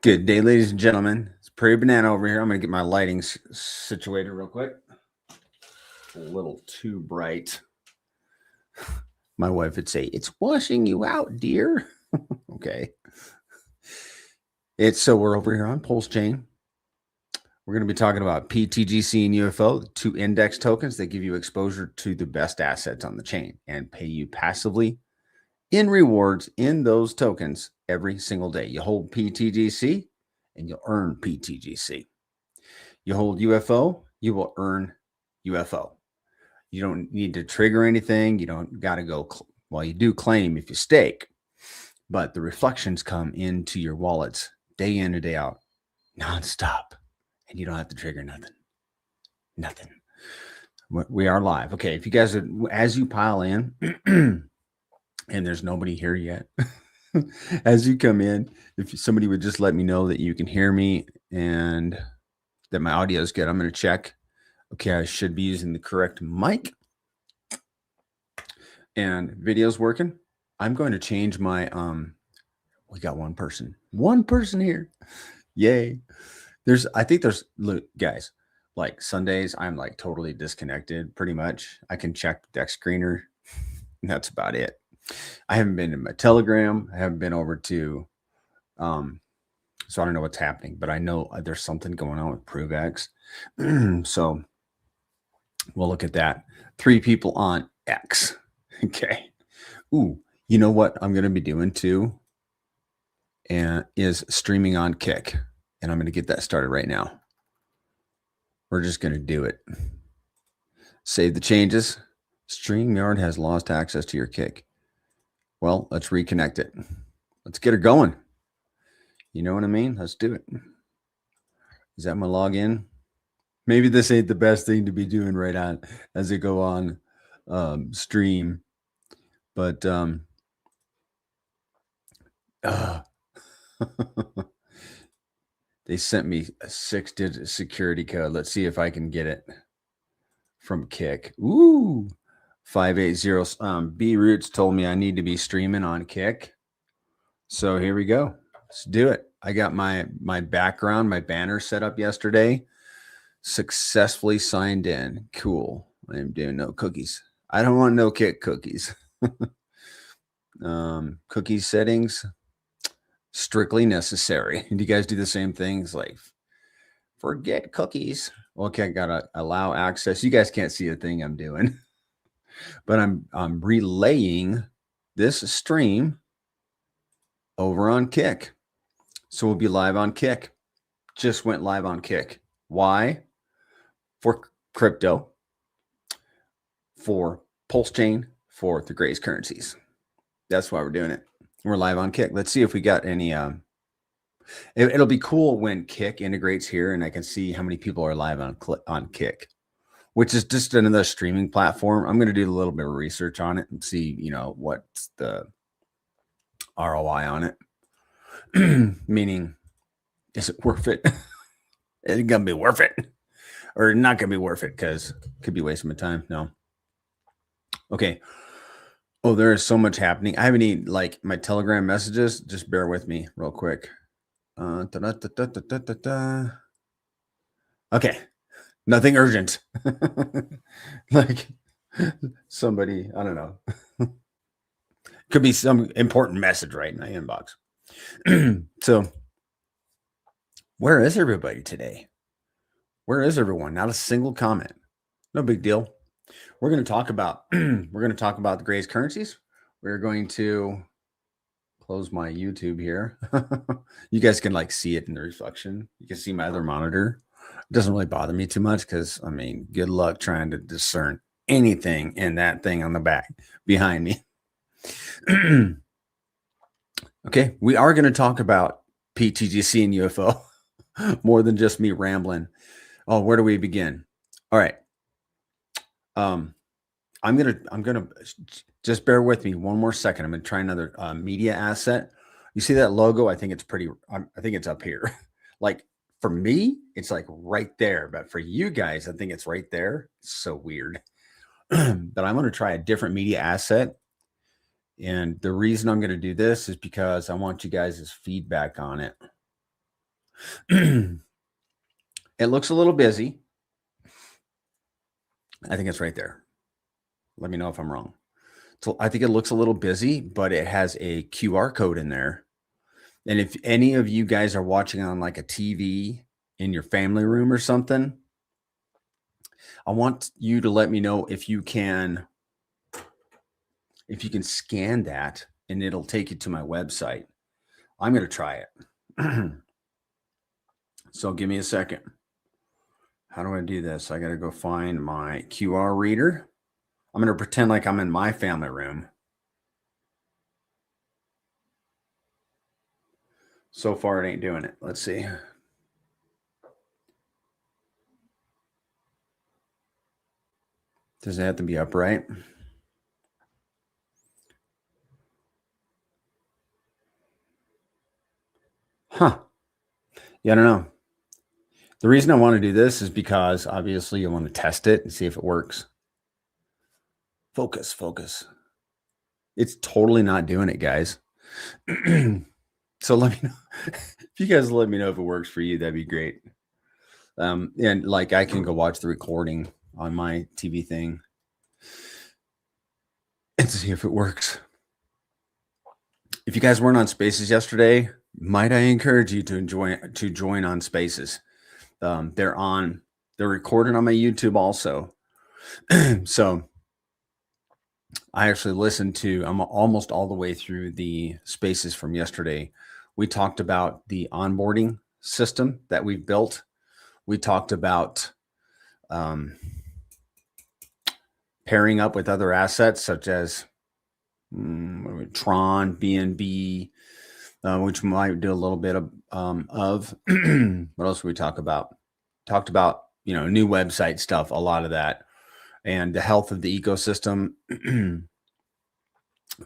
Good day, ladies and gentlemen. It's Prairie Banana over here. I'm going to get my lighting situated real quick. A little too bright. My wife would say, "It's washing you out, dear." Okay. We're over here on PulseChain. We're going to be talking about pTGC and UFO, the two index tokens that give you exposure to the best assets on the chain and pay you passively in rewards in those tokens every single day. You hold pTGC and you'll earn pTGC. You hold UFO, you will earn UFO. You don't need to trigger anything. You don't got to go. Well, you do claim if you stake, but the reflections come into your wallets day in and day out, nonstop, and you don't have to trigger nothing. Nothing. We are live. Okay, if you guys are, as you pile in, and there's nobody here yet, as you come in, if somebody would just let me know that you can hear me and that my audio is good, I'm going to check. Okay, I should be using the correct mic and video's working. I'm going to change my, we got one person here. Yay. I think there's, look, guys, like Sundays, I'm like totally disconnected pretty much. I can check the deck screener. And that's about it. I haven't been in my Telegram. I haven't been over to, so I don't know what's happening, but I know there's something going on with ProveX. So we'll look at that. 3 people on X. Okay. Ooh, you know what I'm going to be doing too? And is streaming on Kick. And I'm going to get that started right now. We're just going to do it. Save the changes. StreamYard has lost access to your Kick. Well, let's reconnect it. Let's get her going. You know what I mean? Let's do it. Is that my login? Maybe this ain't the best thing to be doing right on as I go on stream. But they sent me a 6-digit security code. Let's see if I can get it from Kick. Ooh, 580. B Roots told me I need to be streaming on Kick. So here we go. Let's do it. I got my background, my banner set up yesterday. Successfully signed in. Cool. I am doing no cookies. I don't want no Kick cookies. Cookie settings, strictly necessary. Do you guys do the same things? Like, forget cookies. Okay, I gotta allow access. You guys can't see a thing I'm doing, but I'm relaying this stream over on Kick. So we'll be live on Kick. Just went live on Kick. Why? For crypto, for PulseChain, for the greatest currencies. That's why we're doing it. We're live on Kick. Let's see if we got any. It'll be cool when Kick integrates here, and I can see how many people are live on Kick, which is just another streaming platform. I'm going to do a little bit of research on it and see, what's the ROI on it. Meaning, is it worth it? Is it going to be worth it? Or not going to be worth it because it could be wasting my time. No. Okay. Oh, there is so much happening. I haven't even, like, my Telegram messages. Just bear with me real quick. Okay. Nothing urgent. Like somebody, I don't know. Could be some important message right in my inbox. So where is everybody today? Where is everyone? Not a single comment. No big deal. We're going to talk about the greatest currencies. We're going to close my YouTube here. You guys can like see it in the reflection. You can see my other monitor. It doesn't really bother me too much because, I mean, good luck trying to discern anything in that thing on the back behind me. Okay, we are going to talk about pTGC and UFO more than just me rambling. Oh, where do we begin? All right. I'm gonna just bear with me one more second. I'm gonna try another media asset. You see that logo? I think it's pretty. I think it's up here. Like for me, it's like right there, but for you guys, I think it's right there. It's so weird. But I'm gonna try a different media asset, and the reason I'm gonna do this is because I want you guys' feedback on it. It looks a little busy. I think it's right there. Let me know if I'm wrong. So I think it looks a little busy, but it has a QR code in there. And if any of you guys are watching on like a TV in your family room or something, I want you to let me know if you can scan that and it'll take you to my website. I'm going to try it. So give me a second. How do I do this? I got to go find my QR reader. I'm going to pretend like I'm in my family room. So far, it ain't doing it. Let's see. Does it have to be upright? Huh. Yeah, I don't know. The reason I want to do this is because obviously you want to test it and see if it works. Focus, focus. It's totally not doing it, guys. So let me know if you guys let me know if it works for you. That'd be great. And like I can go watch the recording on my TV thing and see if it works. If you guys weren't on Spaces yesterday, might I encourage you to join on Spaces? They're recorded on my YouTube also. So I actually listened to, I'm almost all the way through the Spaces from yesterday. We talked about the onboarding system that we've built. We talked about pairing up with other assets such as Tron, BNB, which we might do a little bit of. What else did we talk about? Talked about, new website stuff, a lot of that, and the health of the ecosystem.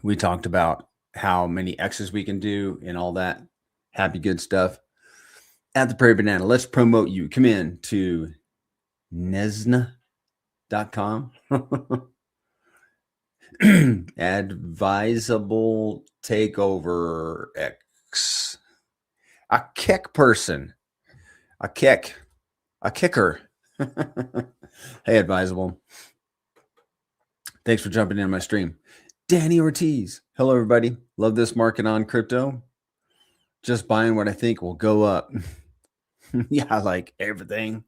We talked about how many X's we can do and all that happy good stuff. At the Prairie Banana, let's promote you. Come in to nesna.com. Advisable takeover X. A kick person. A kicker. Hey, Advisable. Thanks for jumping in my stream. Danny Ortiz. Hello, everybody. Love this market on crypto. Just buying what I think will go up. Yeah, like everything.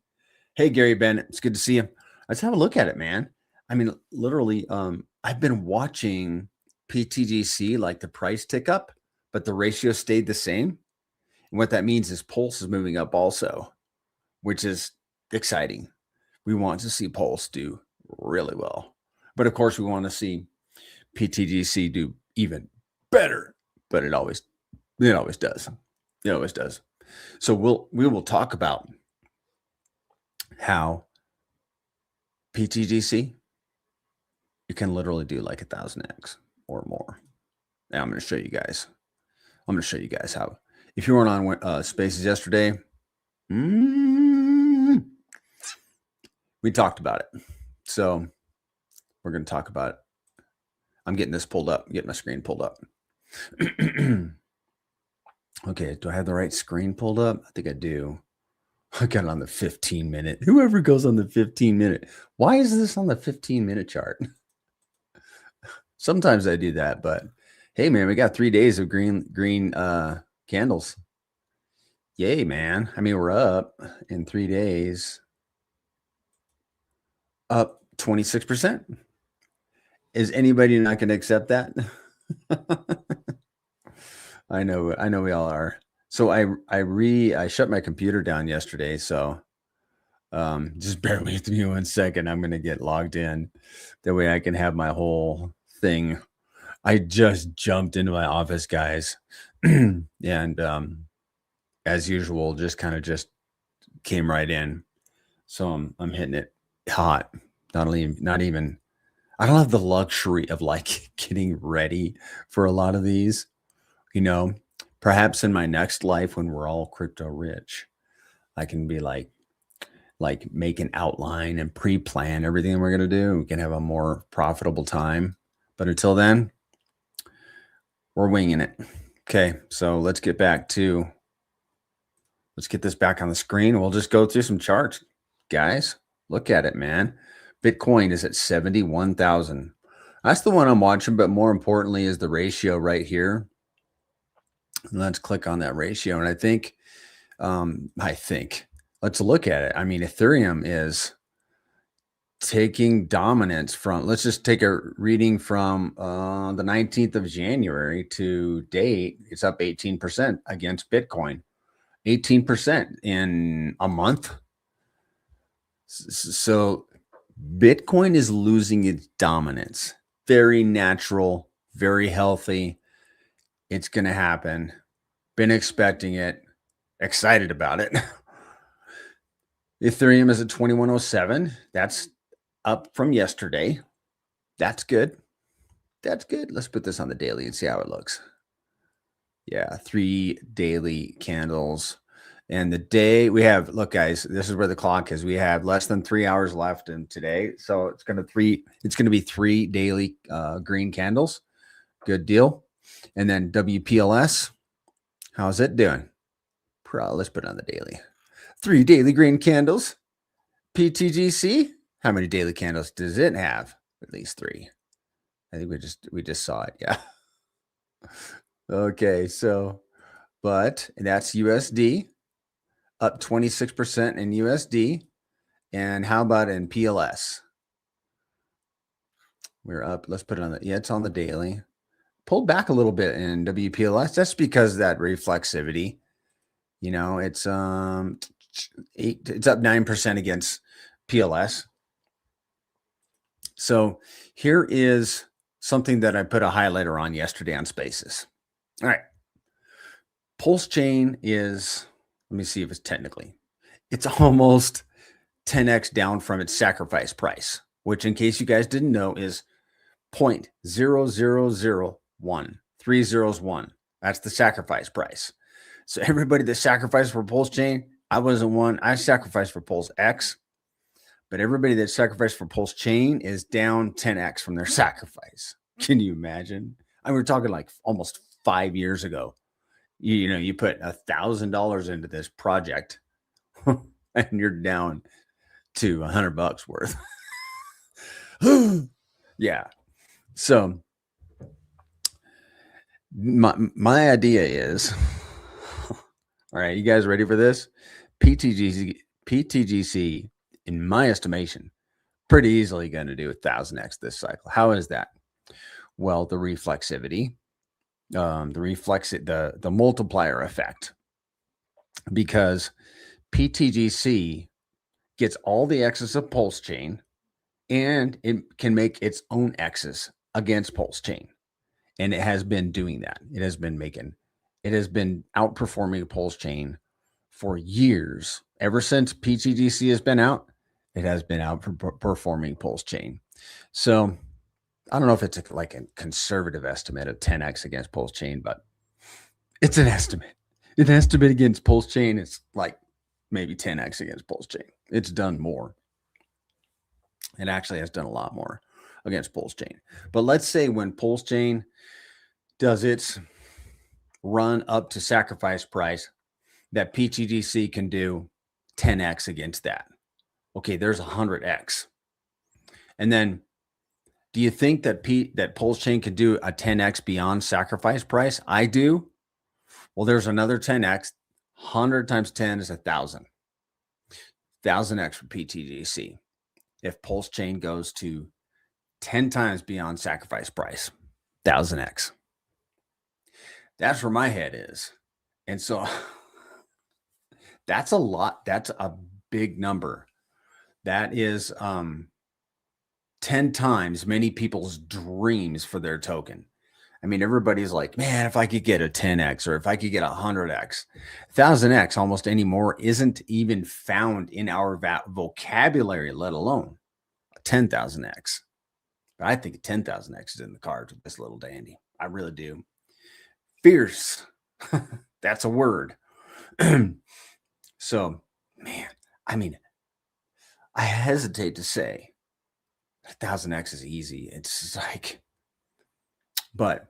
Hey, Gary Bennett. It's good to see you. Let's have a look at it, man. I mean, literally, I've been watching pTGC, like the price tick up, but the ratio stayed the same. And what that means is Pulse is moving up also, which is exciting. We want to see Pulse do really well. But of course, we want to see pTGC do even better. But it always does. It always does. So we will talk about how pTGC, you can literally do like 1,000x or more. And I'm going to show you guys. I'm going to show you guys how. If you weren't on Spaces yesterday, we talked about it. So we're going to talk about it. I'm getting this pulled up, getting my screen pulled up. Okay, do I have the right screen pulled up? I think I do. I got it on the 15-minute. Whoever goes on the 15-minute. Why is this on the 15-minute chart? Sometimes I do that, but hey, man, we got 3 days of green candles. Yay, man. I mean, we're up in 3 days. Up 26%. Is anybody not going to accept that? I know we all are. So I shut my computer down yesterday. So just bear with me 1 second. I'm going to get logged in. That way I can have my whole thing. I just jumped into my office, guys. And as usual, just came right in. So I'm hitting it hot. Not even, I don't have the luxury of like getting ready for a lot of these. Perhaps in my next life when we're all crypto rich, I can be like make an outline and pre-plan everything we're going to do. We can have a more profitable time. But until then, we're winging it. Okay, so let's get back to Let's get this back on the screen. We'll just go through some charts. Guys, look at it, man. Bitcoin is at 71,000. That's the one I'm watching, but more importantly is the ratio right here. Let's click on that ratio. And I think, let's look at it. I mean, Ethereum is taking dominance from, let's just take a reading from the 19th of January to date. It's up 18% against Bitcoin. 18% in a month. So Bitcoin is losing its dominance. Very natural, very healthy. It's going to happen. Been expecting it, excited about it. Ethereum is at 2107. That's up from yesterday. That's good. That's good. Let's put this on the daily and see how it looks. Yeah, 3 daily candles. And the day we have, look, guys, this is where the clock is. We have less than 3 hours left in today. So it's going to be 3 daily green candles. Good deal. And then WPLS, how's it doing? Let's put it on the daily. 3 daily green candles. pTGC, how many daily candles does it have? At least 3. I think we just saw it. Yeah. Okay, so, but that's USD, up 26% in USD. And how about in PLS? We're up. Let's put it on the, yeah, it's on the daily. Pulled back a little bit in WPLS. That's because of that reflexivity. You know, it's up 9% against PLS. So here is something that I put a highlighter on yesterday on Spaces. All right. PulseChain is, let me see if it's technically, it's almost 10x down from its sacrifice price, which in case you guys didn't know is 0.0001, 3 zeros 1. That's the sacrifice price. So everybody that sacrificed for PulseChain, I wasn't one. I sacrificed for PulseX, but everybody that sacrificed for PulseChain is down 10x from their sacrifice. Can you imagine? I mean, we're talking like almost 5 years ago. You know, you put $1,000 into this project and you're down to $100 worth. Yeah. So my idea is, all right, you guys ready for this? PTGC, in my estimation, pretty easily going to do 1,000x this cycle. How is that? Well, the reflexivity, the multiplier effect, because pTGC gets all the X's of PulseChain and it can make its own X's against PulseChain. And it has been doing that. It has been outperforming PulseChain for years. Ever since pTGC has been out, it has been outperforming PulseChain. So I don't know if it's like a conservative estimate of 10x against PulseChain, but it's an estimate. An estimate against PulseChain is like maybe 10x against PulseChain. It's done more. It actually has done a lot more against PulseChain. But let's say when PulseChain does its run up to sacrifice price, that pTGC can do 10x against that. Okay, there's 100x. And then do you think that PulseChain could do a 10x beyond sacrifice price? I do. Well, there's another 10x. 100 times 10 is 1,000. 1,000x for pTGC. If PulseChain goes to 10 times beyond sacrifice price, 1,000x. That's where my head is. And so that's a lot. That's a big number. That is 10 times many people's dreams for their token. I mean, everybody's like, man, if I could get a 10x or if I could get a 100x, 1,000x almost anymore isn't even found in our vocabulary, let alone a 10,000x. But I think a 10,000x is in the cards with this little dandy. I really do. Fierce. That's a word. So, man, I mean, I hesitate to say 1,000x is easy. It's like, but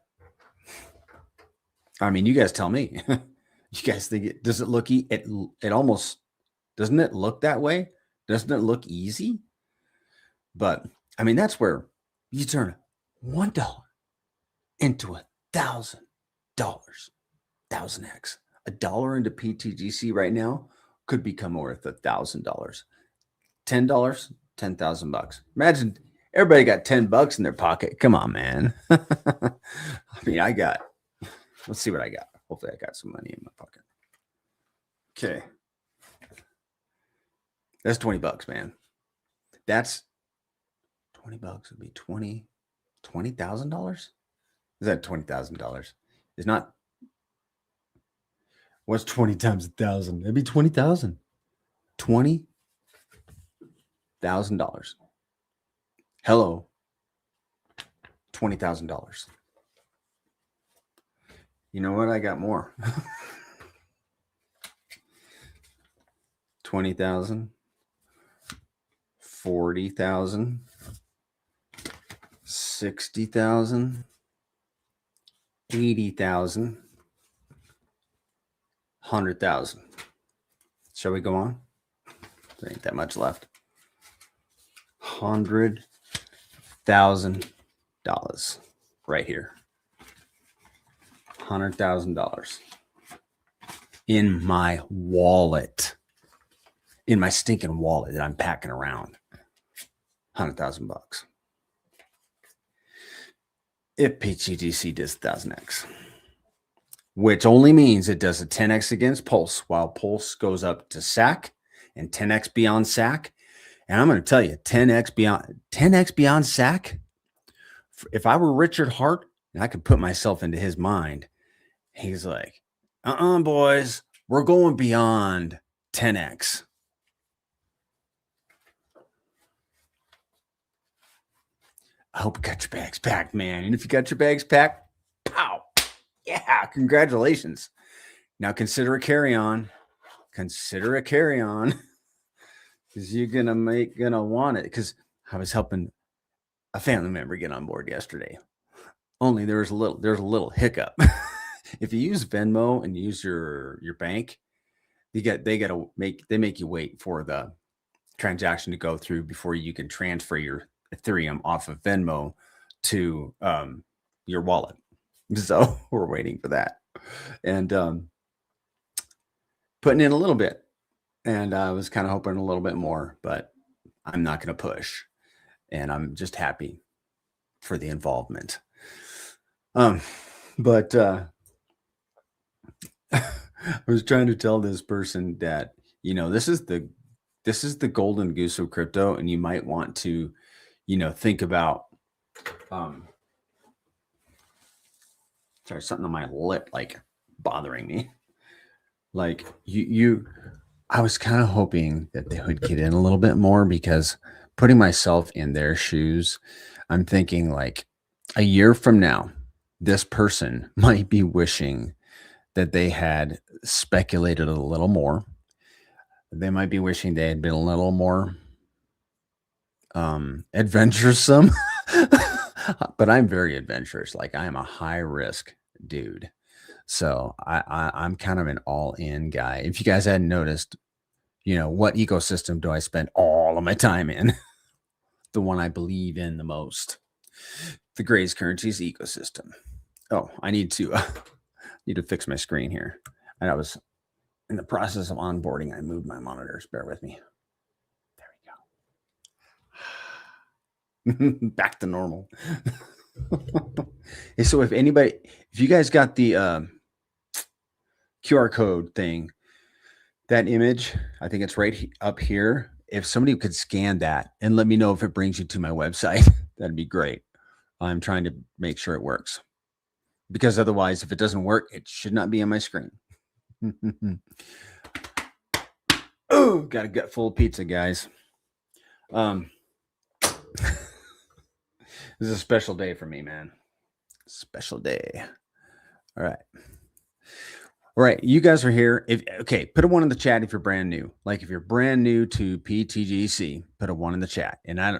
I mean, you guys tell me. You guys think does it look it almost doesn't it look that way? Doesn't it look easy? But I mean, that's where you turn $1 into $1,000, 1,000x. $1 into pTGC right now could become worth $1,000. $10, 10,000 bucks. Imagine everybody got $10 in their pocket. Come on, man. I mean, let's see what I got. Hopefully I got some money in my pocket. Okay. That's $20, man. That's $20 would be $20,000. Is that $20,000? It's not. What's 20 times 1,000? It'd be 20,000. $20,000. Hello. $20,000. You know what? I got more. 20,000. 40,000. 60,000. 80,000. 100,000. Shall we go on? There ain't that much left. $100,000 right here. $100,000 in my wallet, in my stinking wallet that I'm packing around. $100,000. If pTGC does 1,000x, which only means it does a 10x against Pulse, while Pulse goes up to SAC and 10x beyond SAC. And I'm going to tell you, 10x beyond SAC. If I were Richard Hart and I could put myself into his mind, he's like, boys, we're going beyond 10x. I hope you got your bags packed, man. And if you got your bags packed, pow. Yeah, congratulations. Now consider a carry-on. Consider a carry-on. Because you're gonna want it. Because I was helping a family member get on board yesterday. Only there's a little hiccup. If you use Venmo and use your bank, they make you wait for the transaction to go through before you can transfer your Ethereum off of Venmo to your wallet. So we're waiting for that, and putting in a little bit. And I was kind of hoping a little bit more, but I'm not going to push. And I'm just happy for the involvement. But I was trying to tell this person that, this is the golden goose of crypto, and you might want to, think about, sorry, something on my lip, like bothering me. Like I was kind of hoping that they would get in a little bit more, because putting myself in their shoes, I'm thinking like a year from now, this person might be wishing that they had speculated a little more. They might be wishing they had been a little more adventuresome. But I'm very adventurous. Like, I am a high risk dude. So I'm kind of an all-in guy. If you guys hadn't noticed, what ecosystem do I spend all of my time in? The one I believe in the most, the Grays Currencies ecosystem. Oh, I need to fix my screen here. And I was in the process of onboarding. I moved my monitors. Bear with me. There we go. Back to normal. So if you guys got the QR code thing, that image, I think it's right up here. If somebody could scan that and let me know if it brings you to my website, that'd be great. I'm trying to make sure it works, because otherwise, if it doesn't work, it should not be on my screen. Oh, got a gut full of pizza, guys. This is a special day for me, man. Special day. All right. All right, you guys are here. Put a 1 in the chat if you're brand new. Like, if you're brand new to pTGC, put a 1 in the chat. And I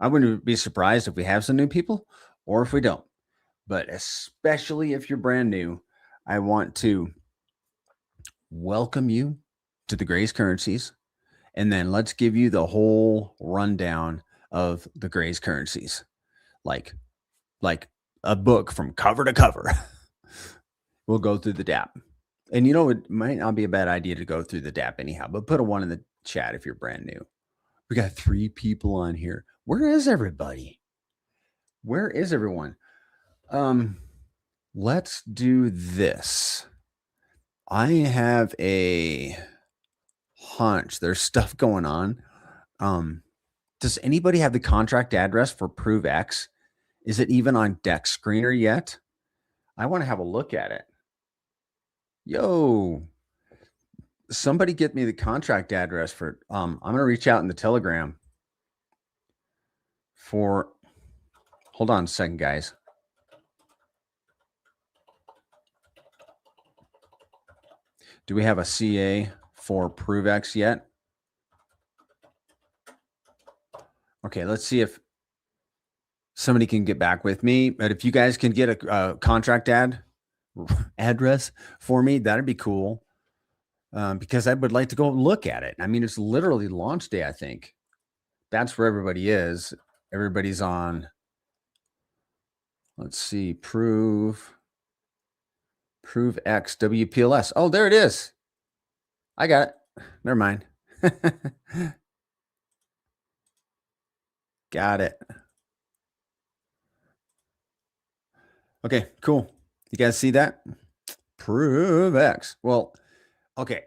wouldn't be surprised if we have some new people or if we don't. But especially if you're brand new, I want to welcome you to the Gray's Currencies, and then let's give you the whole rundown of the Gray's Currencies, like a book from cover to cover. We'll go through the DApp. And you know, it might not be a bad idea to go through the DApp anyhow, but put a 1 in the chat if you're brand new. We got 3 people on here. Where is everybody? Where is everyone? Let's do this. I have a hunch there's stuff going on. Does anybody have the contract address for ProveX? Is it even on Dex Screener yet? I want to have a look at it. Yo, somebody get me the contract address for I'm going to reach out in the Telegram for, hold on a second, guys. Do we have a CA for ProveX yet? Okay, let's see if somebody can get back with me. But if you guys can get a contract address for me, that'd be cool. Because I would like to go look at it. I mean, it's literally launch day, I think. That's where everybody is. Everybody's on, let's see, ProveX WPLS. Oh, there it is. I got it. Never mind. Got it. Okay, cool. You guys see that? ProveX. Well, okay.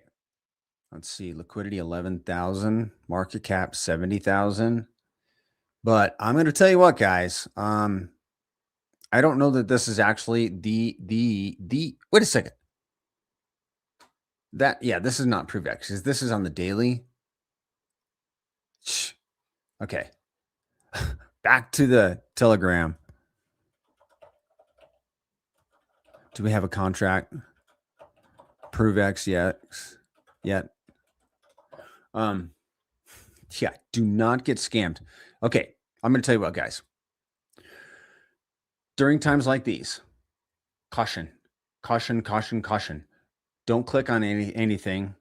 Let's see. Liquidity 11,000. Market cap 70,000. But I'm going to tell you what, guys. I don't know that this is actually the wait a second. This is not ProveX. This is on the daily. Okay. Back to the Telegram. Do we have a contract? ProveX yet? Yeah, do not get scammed. Okay, I'm going to tell you what, guys. During times like these, caution. Don't click on anything.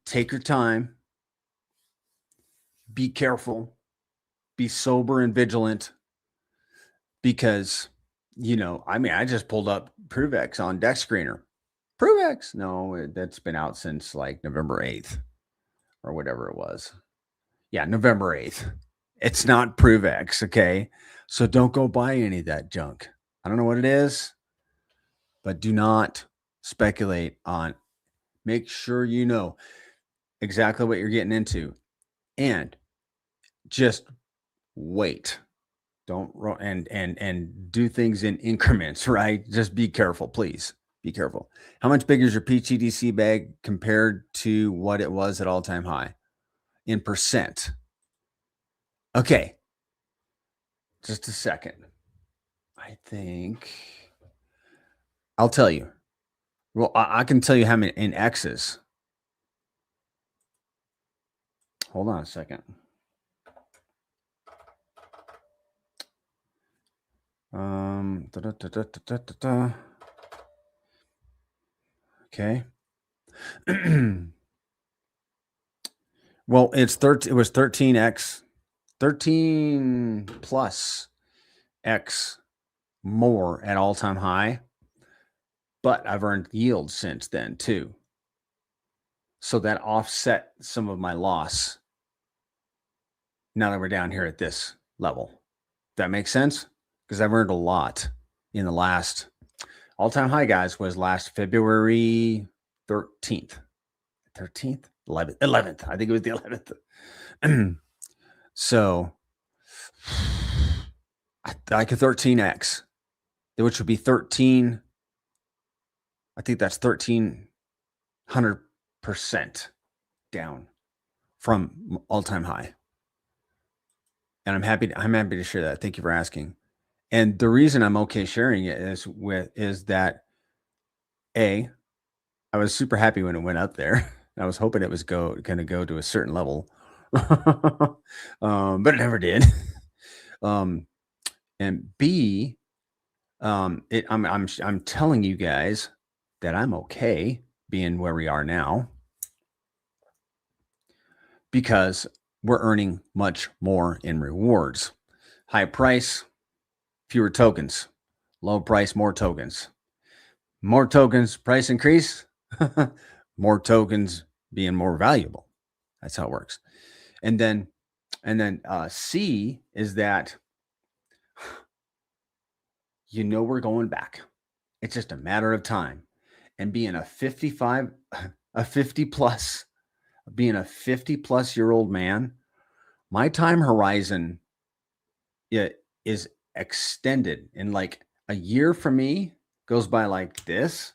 Take your time. Be careful. Be sober and vigilant. Because, you know, I mean, I just pulled up ProveX on Dex Screener. ProveX? No, that's been out since like November 8th or whatever it was. Yeah, November 8th. It's not ProveX, okay? So don't go buy any of that junk. I don't know what it is, but do not speculate on. Make sure you know exactly what you're getting into, and just wait. Don't and do things in increments, right? Just be careful, please. Be careful. How much bigger is your pTGC bag compared to what it was at all-time high in percent? Okay. Just a second. I think I'll tell you. Well, I can tell you how many in X's. Hold on a second. Okay. Well, it was 13x, 13 plus x more at all-time high, but I've earned yield since then too. So that offset some of my loss now that we're down here at this level. That makes sense? Because I've earned a lot in the last all-time high, guys, was last February 13th. 13th? 11th. I think it was the 11th. So like a 13x, which would be 13. I think that's 1,300% down from all-time high. And I'm happy to share that. Thank you for asking. And the reason I'm okay sharing it is that I was super happy when it went up there. I was hoping it was going to go to a certain level, but it never did. And B, I'm telling you guys that I'm okay being where we are now, because we're earning much more in rewards. High price, fewer tokens. Low price, more tokens. More tokens, price increase. More tokens being more valuable. That's how it works. And then C is that we're going back. It's just a matter of time. And being a 50 plus year old man, my time horizon is extended. And like a year for me goes by like this.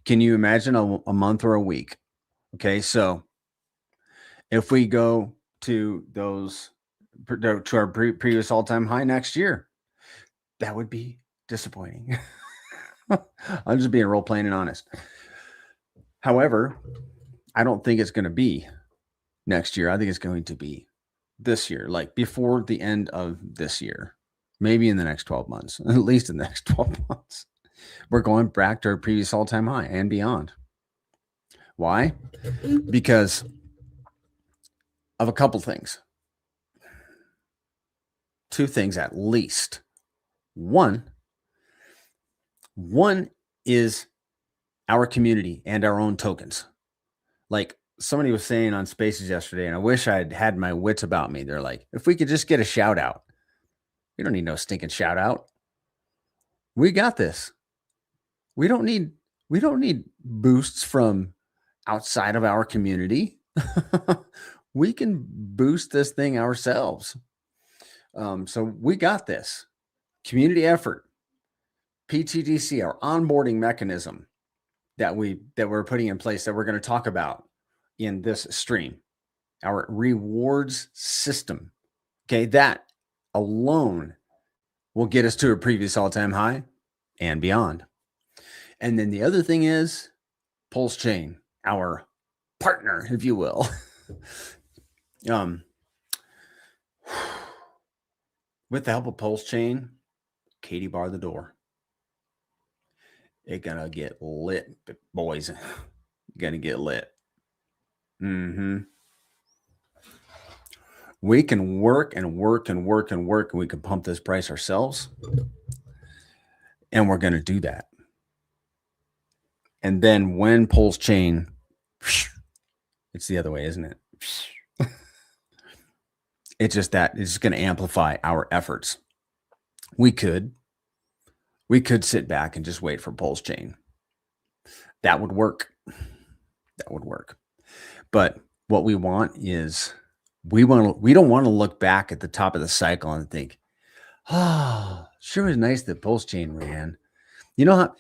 Can you imagine a month or a week? Okay, so if we go to our previous all-time high next year, that would be disappointing. I'm just being role-playing and honest. However, I don't think it's going to be next year. I think it's going to be this year, like before the end of this year, maybe in the next 12 months, at least in the next 12 months. We're going back to our previous all-time high and beyond. Why? Because of a couple things. Two things at least. One is our community and our own tokens. Like somebody was saying on Spaces yesterday, and I wish I'd had my wits about me. They're like, if we could just get a shout out. We don't need no stinking shout out. We got this. We don't need boosts from outside of our community. We can boost this thing ourselves. So we got this. Community effort, pTGC, our onboarding mechanism that we're putting in place that we're going to talk about in this stream, our rewards system. Okay, that alone will get us to a previous all-time high and beyond. And then the other thing is PulseChain, our partner, if you will. With the help of PulseChain, Katie bar the door. It's gonna get lit, boys. Gonna get lit. We can work and work and work and work, and we can pump this price ourselves. And we're gonna do that. And then when PulseChain, it's the other way, isn't it? It's just that it's going to amplify our efforts. We could sit back and just wait for PulseChain. That would work. But what we want is we don't want to look back at the top of the cycle and think, sure was nice that PulseChain ran. You know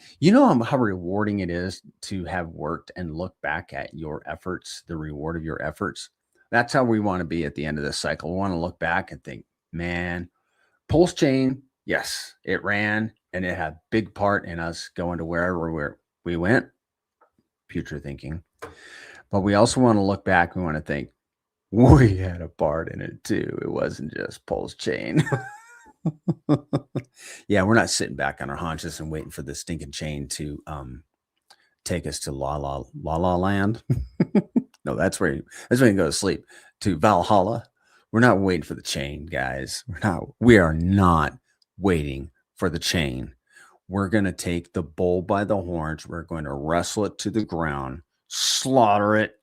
how rewarding it is to have worked and look back at your efforts, the reward of your efforts. That's how we want to be at the end of this cycle. We want to look back and think, man, PulseChain, yes, it ran and it had a big part in us going to wherever we went. Future thinking. But we also want to look back. We want to think, we had a part in it too. It wasn't just PulseChain. Yeah, we're not sitting back on our haunches and waiting for the stinking chain to take us to la la land. No, that's where you can go to sleep, to Valhalla. We're not waiting for the chain, guys. We are not waiting for the chain. We're going to take the bull by the horns. We're going to wrestle it to the ground, slaughter it,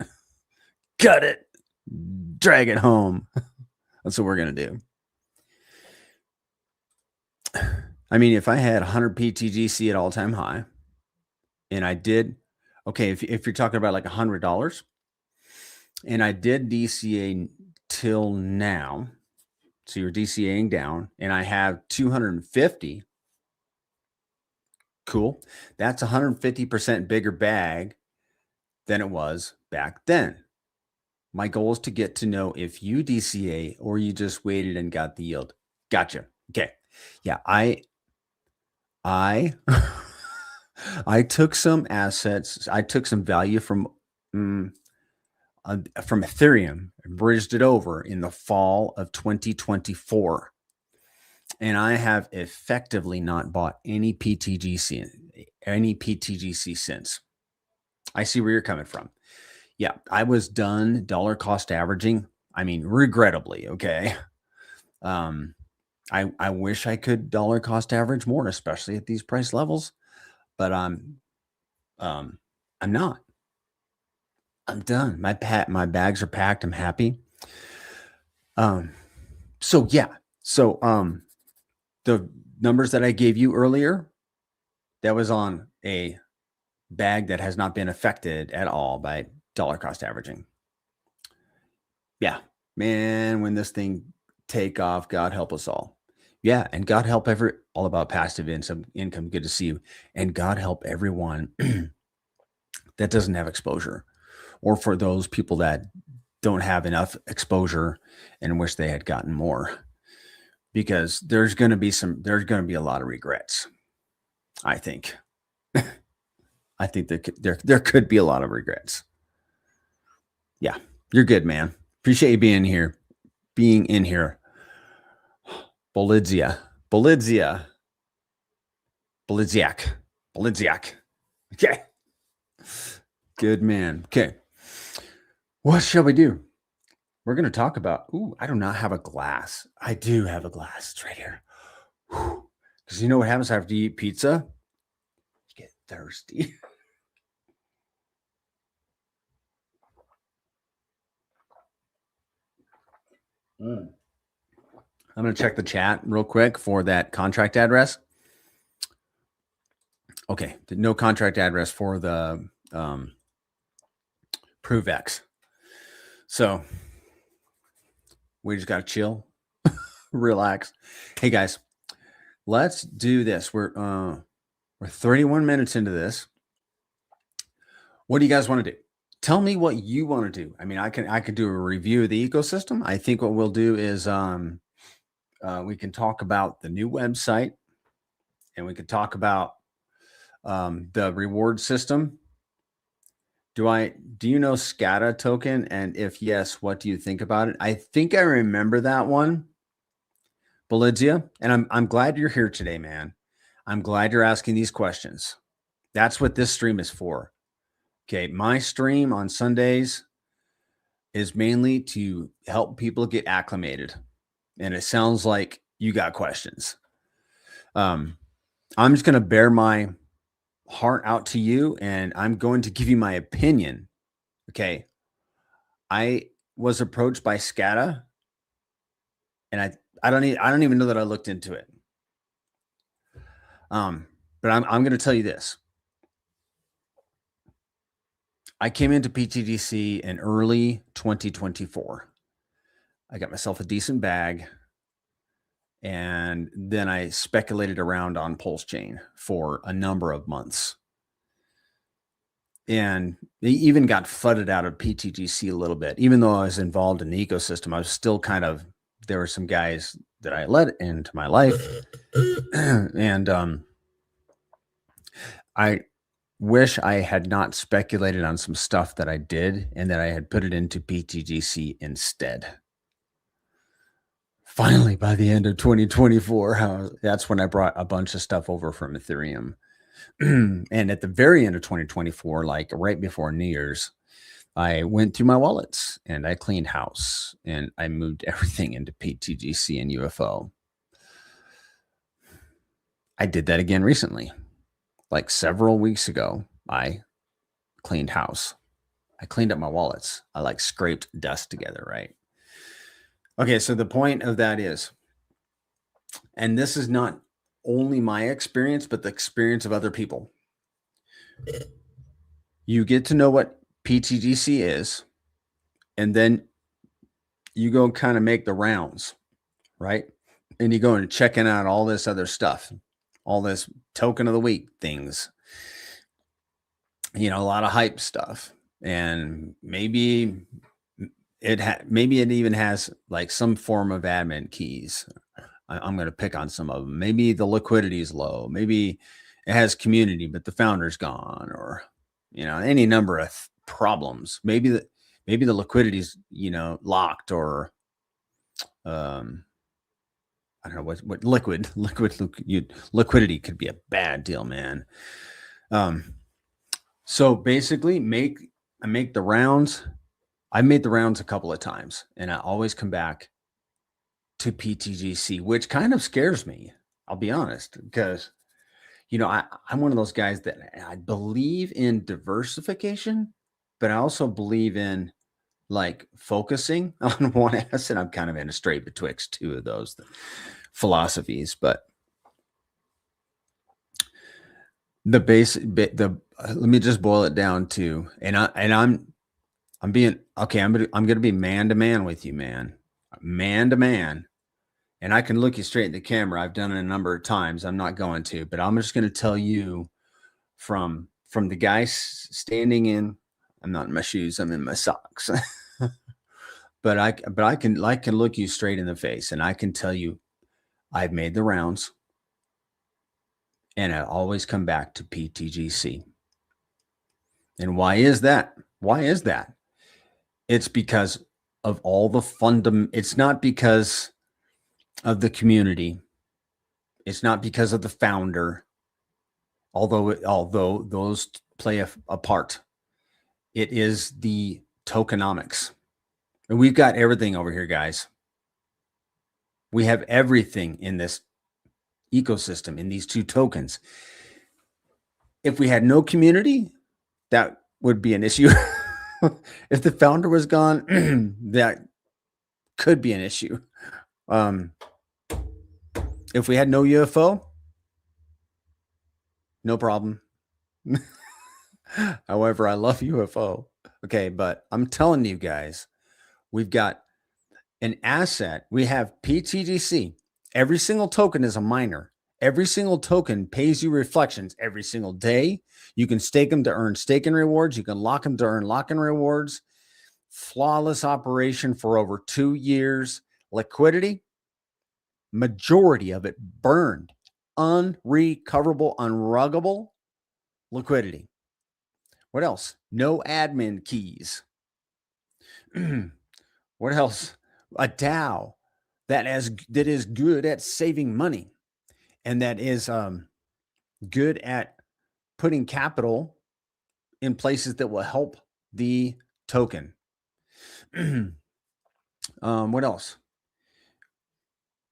gut it, drag it home. That's what we're going to do. I mean, if I had 100 pTGC at all-time high, and I did, okay, if you're talking about like $100, and I did DCA till now, so you're DCAing down, and I have 250, cool. That's 150% bigger bag than it was back then. My goal is to get to know if you DCA or you just waited and got the yield. Gotcha. Okay. Yeah, I took some assets. I took some value from Ethereum and bridged it over in the fall of 2024. And I have effectively not bought any pTGC since. I see where you're coming from. Yeah, I was done dollar cost averaging. I mean, regrettably, okay. I wish I could dollar cost average more, especially at these price levels, but um, I'm not. I'm done. My bags are packed. I'm happy. Um, so yeah. So the numbers that I gave you earlier, that was on a bag that has not been affected at all by dollar cost averaging. Yeah, man, when this thing take off, God help us all. Yeah, and God help all about passive income. Good to see you. And God help everyone that doesn't have exposure, or for those people that don't have enough exposure and wish they had gotten more, because there's going to be a lot of regrets. I think. I think there could be a lot of regrets. Yeah, you're good, man. Appreciate you being in here. Bolizia. Bolidziak. Okay. Good man. Okay. What shall we do? We're going to talk about, I do not have a glass. I do have a glass. It's right here. Because you know what happens after you eat pizza? You get thirsty. I'm going to check the chat real quick for that contract address. Okay. No contract address for the ProveX. So we just got to chill, relax. Hey guys, let's do this. We're 31 minutes into this. What do you guys want to do? Tell me what you want to do. I mean, I could do a review of the ecosystem. I think what we'll do is we can talk about the new website, and we could talk about the reward system. Do you know SCADA token? And if yes, what do you think about it? I think I remember that one, Bolivia. And I'm glad you're here today, man. I'm glad you're asking these questions. That's what this stream is for. Okay, my stream on Sundays is mainly to help people get acclimated. And it sounds like you got questions. I'm just going to bear my heart out to you, and I'm going to give you my opinion. Okay. I was approached by SCADA, and I don't even know that I looked into it. But I'm going to tell you this. I came into pTGC in early 2024. I got myself a decent bag, and then I speculated around on PulseChain for a number of months. And they even got flooded out of pTGC a little bit. Even though I was involved in the ecosystem, I was still there were some guys that I let into my life. And I wish I had not speculated on some stuff that I did, and that I had put it into pTGC instead. Finally, by the end of 2024, that's when I brought a bunch of stuff over from Ethereum. And at the very end of 2024, like right before New Year's, I went through my wallets and I cleaned house, and I moved everything into pTGC and UFO. I did that again recently. Like several weeks ago, I cleaned house. I cleaned up my wallets. I like scraped dust together, right? Okay, so the point of that is, and this is not only my experience, but the experience of other people. You get to know what pTGC is, and then you go kind of make the rounds, right? And you go and checking out all this other stuff, all this token of the week things, a lot of hype stuff. And maybe it even has like some form of admin keys. I'm going to pick on some of them. Maybe the liquidity is low. Maybe it has community, but the founder's gone, or, any number of problems. Maybe the liquidity's, locked, or, I don't know what liquidity could be a bad deal, man. So basically, I make the rounds. I made the rounds a couple of times, and I always come back to pTGC, which kind of scares me. I'll be honest, because I'm one of those guys that I believe in diversification, but I also believe in like focusing on one asset. I'm kind of in a straight betwixt two of those philosophies, but let me just boil it down to, I'm being okay. I'm gonna be man to man with you, man to man, and I can look you straight in the camera. I've done it a number of times. I'm not going to, but I'm just going to tell you from the guy standing in. I'm not in my shoes. I'm in my socks. but I can look you straight in the face, and I can tell you I've made the rounds, and I always come back to pTGC. And why is that? Why is that? It's because of all the it's not because of the community. It's not because of the founder, although those play a part. It is the tokenomics. And we've got everything over here, guys. We have everything in this ecosystem, in these two tokens. If we had no community, that would be an issue. If the founder was gone, that could be an issue. If we had no UFO, no problem. However, I love UFO. Okay, but I'm telling you guys, we've got an asset. We have pTGC. Every single token is a miner. Every single token pays you reflections every single day. You can stake them to earn staking rewards. You can lock them to earn lock-in rewards. Flawless operation for over 2 years. Liquidity, majority of it burned. Unrecoverable, unruggable liquidity. What else? No admin keys. What else? A DAO that is good at saving money, and that is good at putting capital in places that will help the token. What else?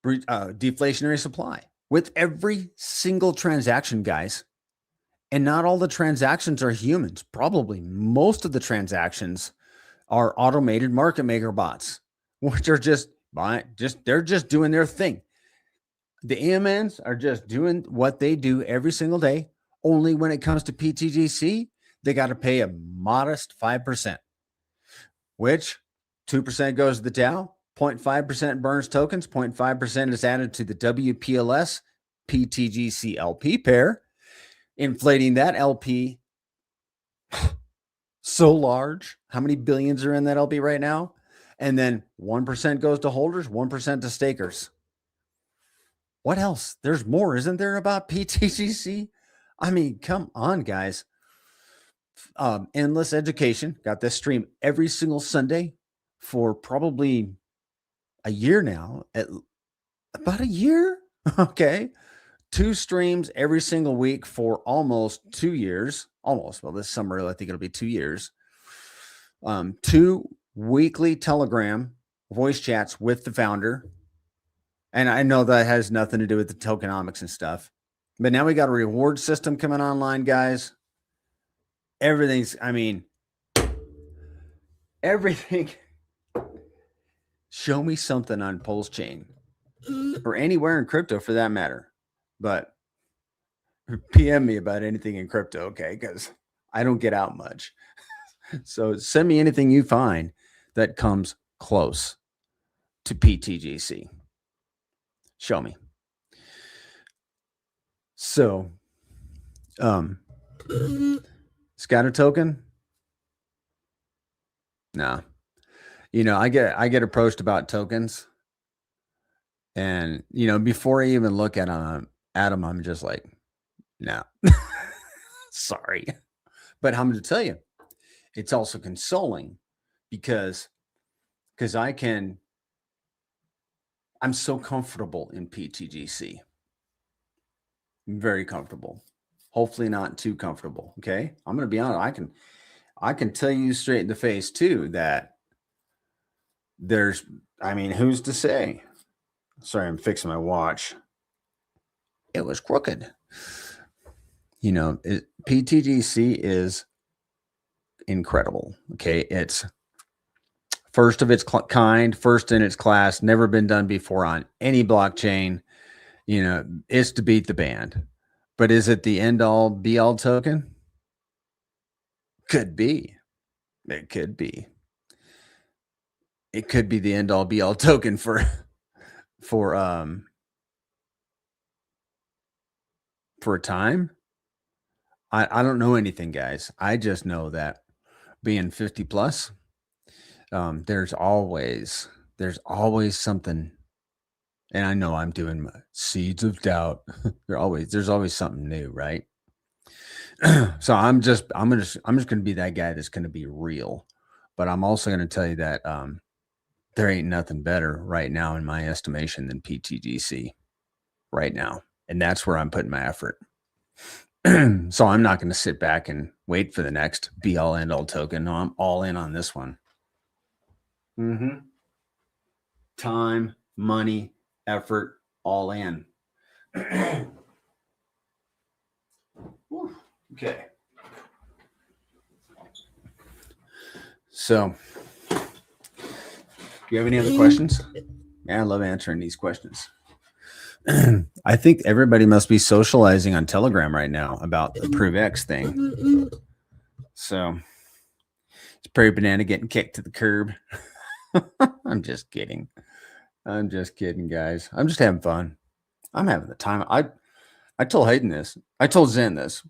Deflationary supply with every single transaction, guys. And not all the transactions are humans. Probably most of the transactions are automated market maker bots, which are they're just doing their thing. The AMNs are just doing what they do every single day. Only when it comes to pTGC, they got to pay a modest 5%, which 2% goes to the DAO, 0.5% burns tokens, 0.5% is added to the WPLS pTGC LP pair, inflating that LP so large. How many billions are in that LP right now? And then 1% goes to holders, 1% to stakers. What else? There's more, isn't there, about pTGC? I mean, come on, guys. Endless education. Got this stream every single Sunday for probably a year now. About a year? Okay. 2 streams every single week for almost 2 years. Almost. Well, this summer, I think it'll be 2 years. 2 weekly Telegram voice chats with the founder. And I know that has nothing to do with the tokenomics and stuff. But now we got a reward system coming online, guys. Everything. Show me something on PulseChain or anywhere in crypto for that matter. But PM me about anything in crypto, okay? Because I don't get out much. So send me anything you find that comes close to pTGC. Show me. So, scatter token? No. I get approached about tokens, and before I even look at them, I'm just like, no. Sorry. But I'm going to tell you, it's also consoling because I'm so comfortable in pTGC. Very comfortable. Hopefully not too comfortable. Okay. I'm going to be honest. I can tell you straight in the face too that who's to say? Sorry, I'm fixing my watch. It was crooked. PTGC is incredible. Okay. It's first of its kind, first in its class, never been done before on any blockchain. It's to beat the band. But is it the end all be all token? Could be. It could be. It could be the end all be all token for a time. I don't know anything, guys. I just know that being 50 plus, there's always something. And I know I'm doing my seeds of doubt. There's always something new, right? So I'm just going to be that guy that's going to be real. But I'm also going to tell you that there ain't nothing better right now in my estimation than pTGC right now. And that's where I'm putting my effort. So I'm not going to sit back and wait for the next be all end all token. No, I'm all in on this one. Time, money, effort, all in. Okay. So, do you have any other questions? Yeah, I love answering these questions. I think everybody must be socializing on Telegram right now about the ProveX thing. So, it's Prairie Banana getting kicked to the curb. I'm just kidding. Guys. I'm just having fun. I'm having the time. I told Hayden this. I told Zen this.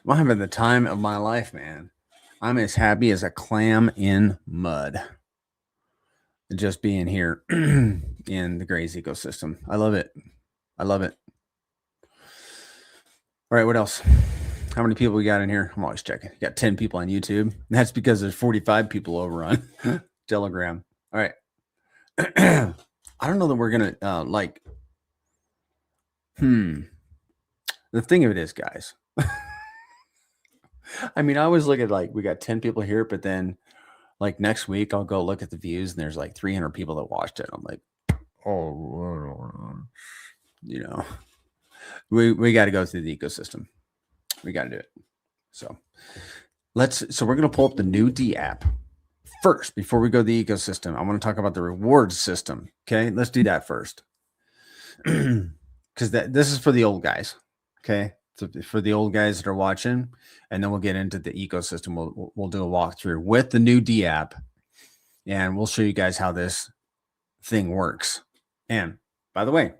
I'm having the time of my life, man. I'm as happy as a clam in mud. Just being here in the Grays ecosystem. I love it. All right, what else? How many people we got in here? I'm always checking. Got 10 people on YouTube. That's because there's 45 people over on Telegram. All right. I don't know that we're going to the thing of it is, guys, I always look at we got 10 people here, but then next week I'll go look at the views and there's 300 people that watched it. I'm like, oh, we got to go through the ecosystem. We got to do it. So we're going to pull up the new D app first before we go to the ecosystem. I want to talk about the rewards system. Okay, let's do that first. Because this is for the old guys. Okay, so for the old guys that are watching, and then we'll get into the ecosystem. We'll do a walkthrough with the new D app, and we'll show you guys how this thing works. And by the way,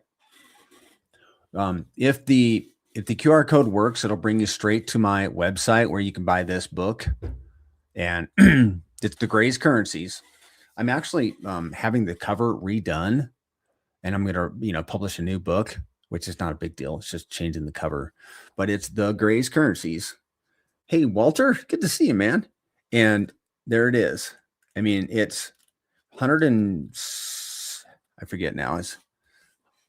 if the QR code works, it'll bring you straight to my website where you can buy this book, and it's the Gray's Currencies. I'm actually having the cover redone, and I'm going to publish a new book, which is not a big deal. It's just changing the cover, but it's the Gray's Currencies. Hey, Walter, good to see you, man. And there it is. It's 100 and I forget now. It's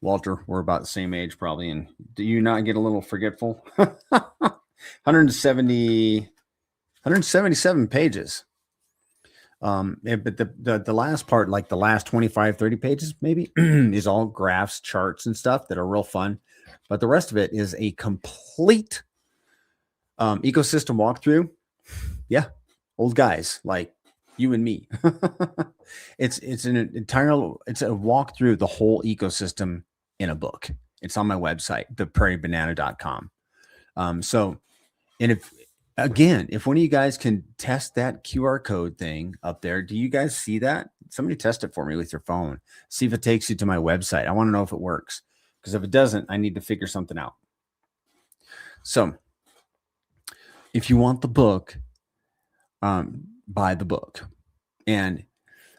Walter. We're about the same age probably. And do you not get a little forgetful? 177 pages. But the last part, like the last 25, 30 pages, maybe is all graphs, charts, and stuff that are real fun. But the rest of it is a complete ecosystem walkthrough. Yeah. Old guys like you and me. It's a walkthrough the whole ecosystem in a book. It's on my website, theprairiebanana.com. If one of you guys can test that QR code thing up there, do you guys see that? Somebody test it for me with your phone. See if it takes you to my website. I want to know if it works, because if it doesn't, I need to figure something out. So if you want the book, buy the book. And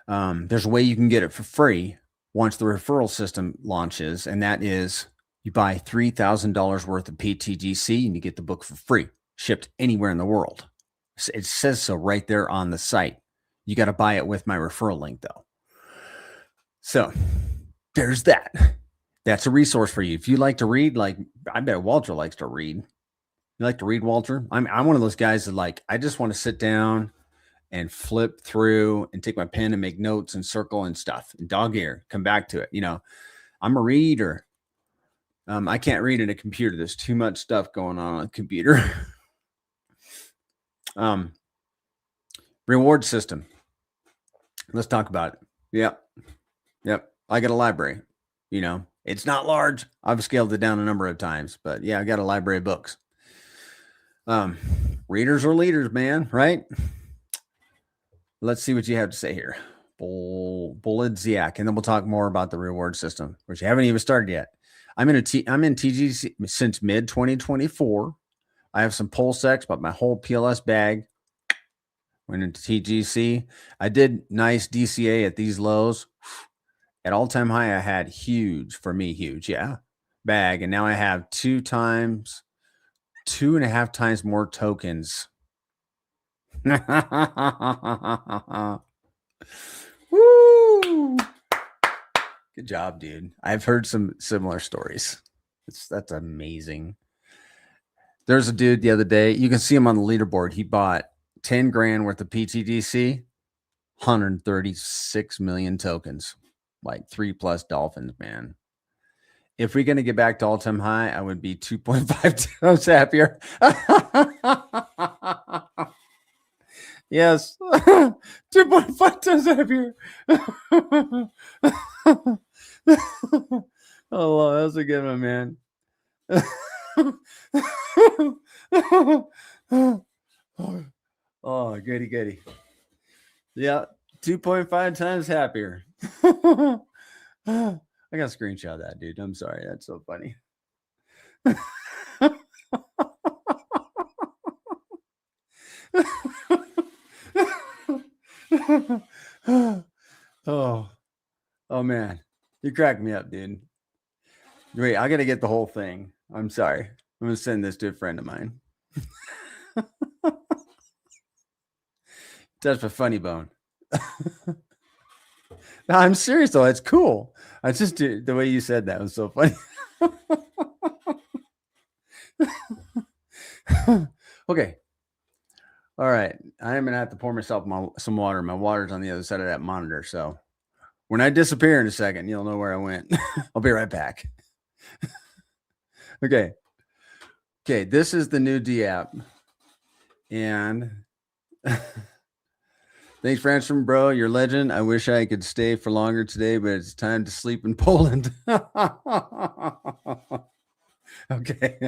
there's a way you can get it for free once the referral system launches, and that is you buy $3,000 worth of pTGC and you get the book for free, shipped anywhere in the world. It says so right there on the site. You got to buy it with my referral link, though. So there's that. That's a resource for you. If you like to read, like I bet Walter likes to read. You like to read, Walter? I'm one of those guys that like I just want to sit down and flip through and take my pen and make notes and circle and stuff and dog ear, come back to it. You know, I'm a reader. I can't read in a computer. There's too much stuff going on a computer. Reward system. Let's talk about it. Yep. I got a library. You know, it's not large. I've scaled it down a number of times, but yeah, I got a library of books. Readers are leaders, man, right? Let's see what you have to say here. Bulidziak, and then we'll talk more about the reward system, which you haven't even started yet. I'm in TGC since mid 2024. I have some PulseX, but my whole PLS bag went into TGC. I did nice DCA at these lows. At all-time high, I had huge, bag. And now I have 2.5 times more tokens. Woo! Good job, dude. I've heard some similar stories. That's amazing. There's a dude the other day. You can see him on the leaderboard. He bought 10 grand worth of pTGC, 136 million tokens, like 3+ dolphins, man. If we're going to get back to all-time high, I would be 2.5 times happier. Yes. 2.5 times happier. Oh, that was a good one, man. Oh, goody. Yeah, 2.5 times happier. I got a screenshot of that, dude. I'm sorry. That's so funny. Oh man, you cracked me up, dude. Wait, I gotta get the whole thing. I'm sorry. I'm gonna send this to a friend of mine. That's a funny bone. No, I'm serious though. It's cool. I just the way you said that was so funny. Okay. All right. I am gonna have to pour myself some water. My water's on the other side of that monitor. So when I disappear in a second, you'll know where I went. I'll be right back. Okay. This is the new D app. And thanks, Franstrom, bro. You're a legend. I wish I could stay for longer today, but it's time to sleep in Poland. Okay.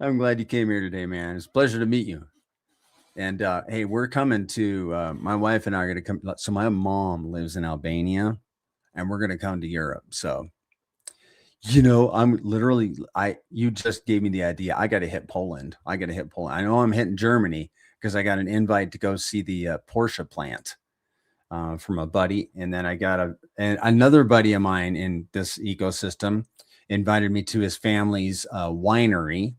I'm glad you came here today, man. It's a pleasure to meet you. And hey, we're coming to my wife and I are going to come. So my mom lives in Albania, and we're going to come to Europe. So, you know, you just gave me the idea. I got to hit Poland. I know I'm hitting Germany because I got an invite to go see the Porsche plant from a buddy. And then I got another buddy of mine in this ecosystem invited me to his family's winery.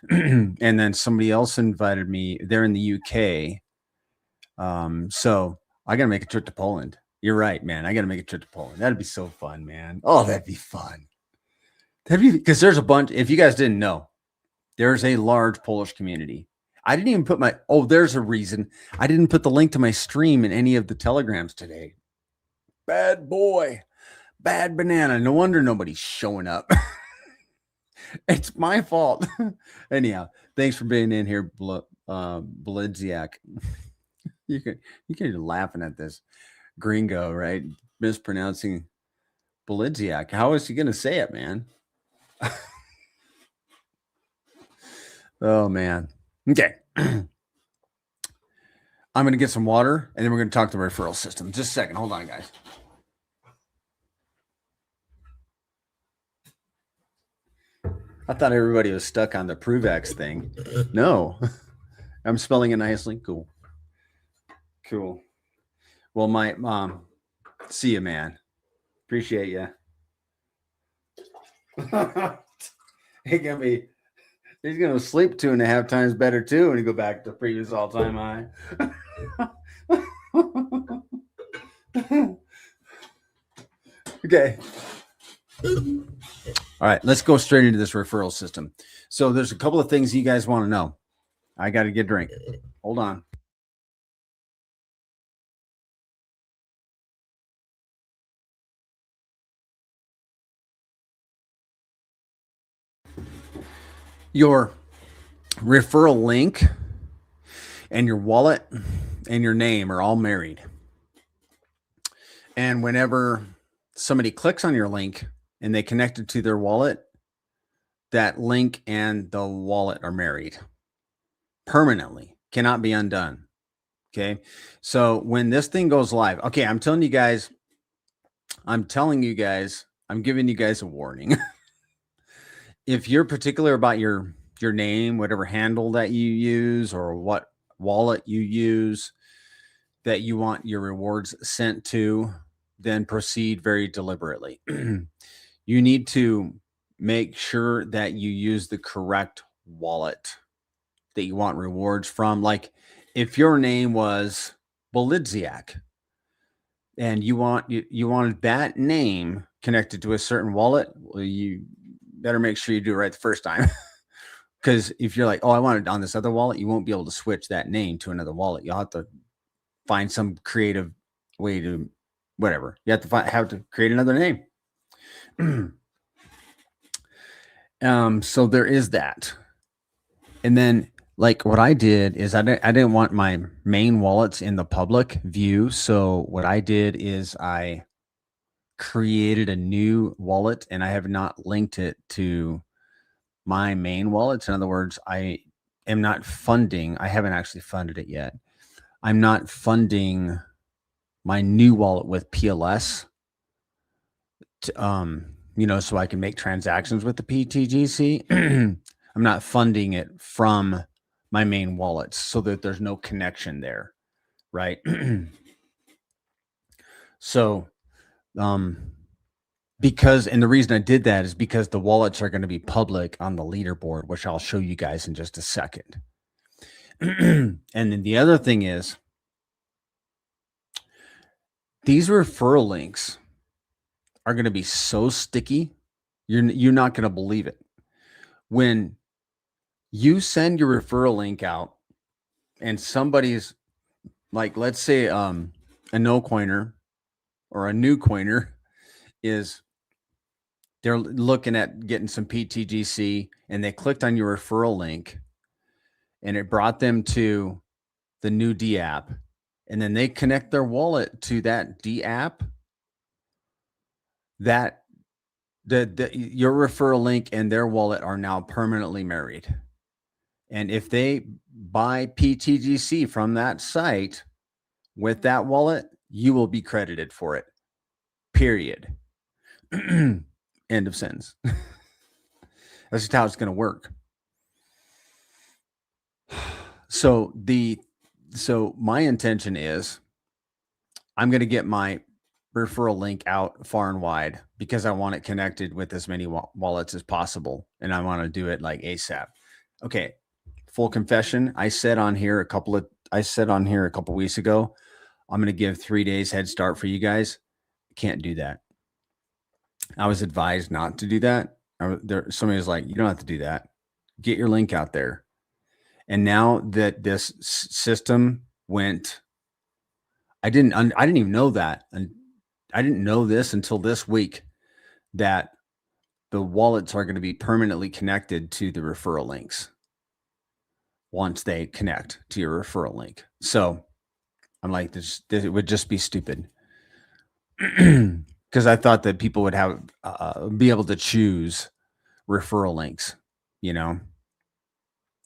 And then somebody else invited me. They're in the UK. So I got to make a trip to Poland. You're right, man. I got to make a trip to Poland. That'd be so fun, man. Oh, that'd be fun. Because there's a bunch. If you guys didn't know, there's a large Polish community. I didn't even put there's a reason. I didn't put the link to my stream in any of the telegrams today. Bad boy. Bad banana. No wonder nobody's showing up. It's my fault. Anyhow, thanks for being in here, Bulidziak. You can be laughing at this gringo, right? Mispronouncing Bulidziak. How is he going to say it, man? Oh, man. Okay. I'm going to get some water, and then we're going to talk the referral system. Just a second. Hold on, guys. I thought everybody was stuck on the ProveX thing. No. I'm spelling it nicely. Cool. Well, my mom, see you, man. Appreciate you. He's going to sleep 2.5 times better, too, when you go back to previous all-time high. Okay. All right, let's go straight into this referral system. So there's a couple of things you guys want to know. I got to get a drink. Hold on. Your referral link and your wallet and your name are all married. And whenever somebody clicks on your link and they connect it to their wallet, that link and the wallet are married permanently, cannot be undone. Okay. So when this thing goes live, okay, I'm telling you guys, I'm giving you guys a warning. If you're particular about your name, whatever handle that you use or what wallet you use that you want your rewards sent to, then proceed very deliberately. You need to make sure that you use the correct wallet that you want rewards from. Like if your name was Bolidziak and you wanted that name connected to a certain wallet, well, you better make sure you do it right the first time. Because if you're like, oh, I want it on this other wallet, you won't be able to switch that name to another wallet. You'll have to find some creative way to whatever. You have to have to create another name. So there is that. And then like what I did is I didn't want my main wallets in the public view. So what I did is I created a new wallet and I have not linked it to my main wallets. In other words, I am not funding. I haven't actually funded it yet. I'm not funding my new wallet with PLS to, so I can make transactions with the pTGC. I'm not funding it from my main wallets so that there's no connection there. Right. So, because, and the reason I did that is because the wallets are going to be public on the leaderboard, which I'll show you guys in just a second. And then the other thing is these referral links are going to be so sticky. You're not going to believe it. When you send your referral link out and somebody's like, let's say, a no coiner or a new coiner is they're looking at getting some pTGC and they clicked on your referral link and it brought them to the new D app. And then they connect their wallet to that D app. That your referral link and their wallet are now permanently married. And if they buy pTGC from that site with that wallet, you will be credited for it. Period. End of sentence. That's just how it's going to work. So my intention is I'm going to get my referral link out far and wide because I want it connected with as many wallets as possible. And I want to do it like ASAP. Okay. Full confession. I said on here a couple weeks ago, I'm going to give 3 days head start for you guys. Can't do that. I was advised not to do that. Somebody was like, you don't have to do that. Get your link out there. And now that this system went, I didn't even know that. And I didn't know this until this week that the wallets are going to be permanently connected to the referral links once they connect to your referral link. So I'm like, this it would just be stupid. Because I thought that people would have be able to choose referral links,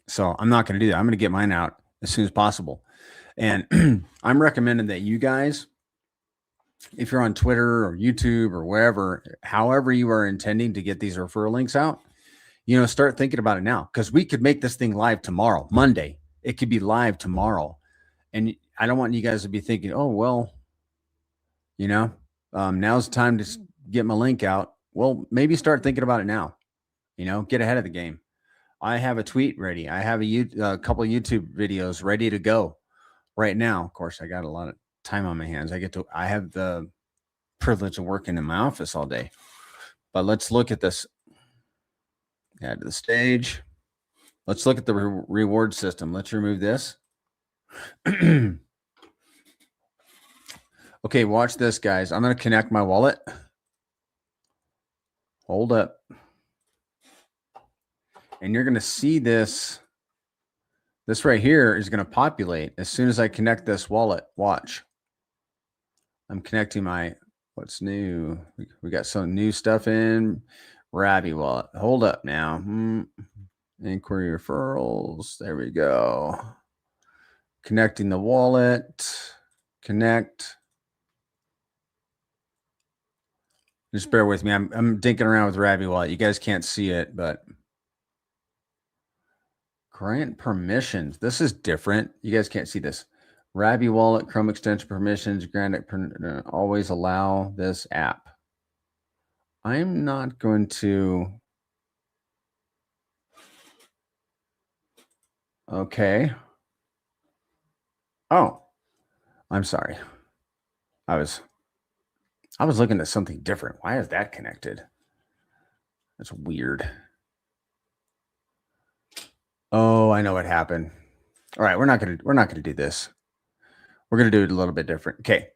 So I'm not going to do that. I'm going to get mine out as soon as possible. And I'm recommending that you guys, if you're on Twitter or YouTube or wherever, however you are intending to get these referral links out, start thinking about it now, because we could make this thing live tomorrow, Monday. It could be live tomorrow. And I don't want you guys to be thinking, oh, well, now's the time to get my link out. Well, maybe start thinking about it now, get ahead of the game. I have a tweet ready. I have a couple of YouTube videos ready to go right now. Of course, I got a lot of time on my hands. I have the privilege of working in my office all day, But let's look at this. Add to the stage. Let's look at the reward system. Let's remove this. Okay, watch this, guys. I'm going to connect my wallet. Hold up. And you're going to see this. This right here is going to populate as soon as I connect this wallet. Watch. I'm connecting my, what's new? We got some new stuff in. Rabby wallet. Hold up now. Inquiry referrals. There we go. Connecting the wallet. Connect. Just bear with me. I'm dinking around with Rabby wallet. You guys can't see it, but grant permissions. This is different. You guys can't see this. Rabby wallet, Chrome extension permissions, always allow this app. I'm not going to. Okay. Oh, I'm sorry. I was looking at something different. Why is that connected? That's weird. Oh, I know what happened. All right, we're not gonna do this. We're gonna do it a little bit different. Okay.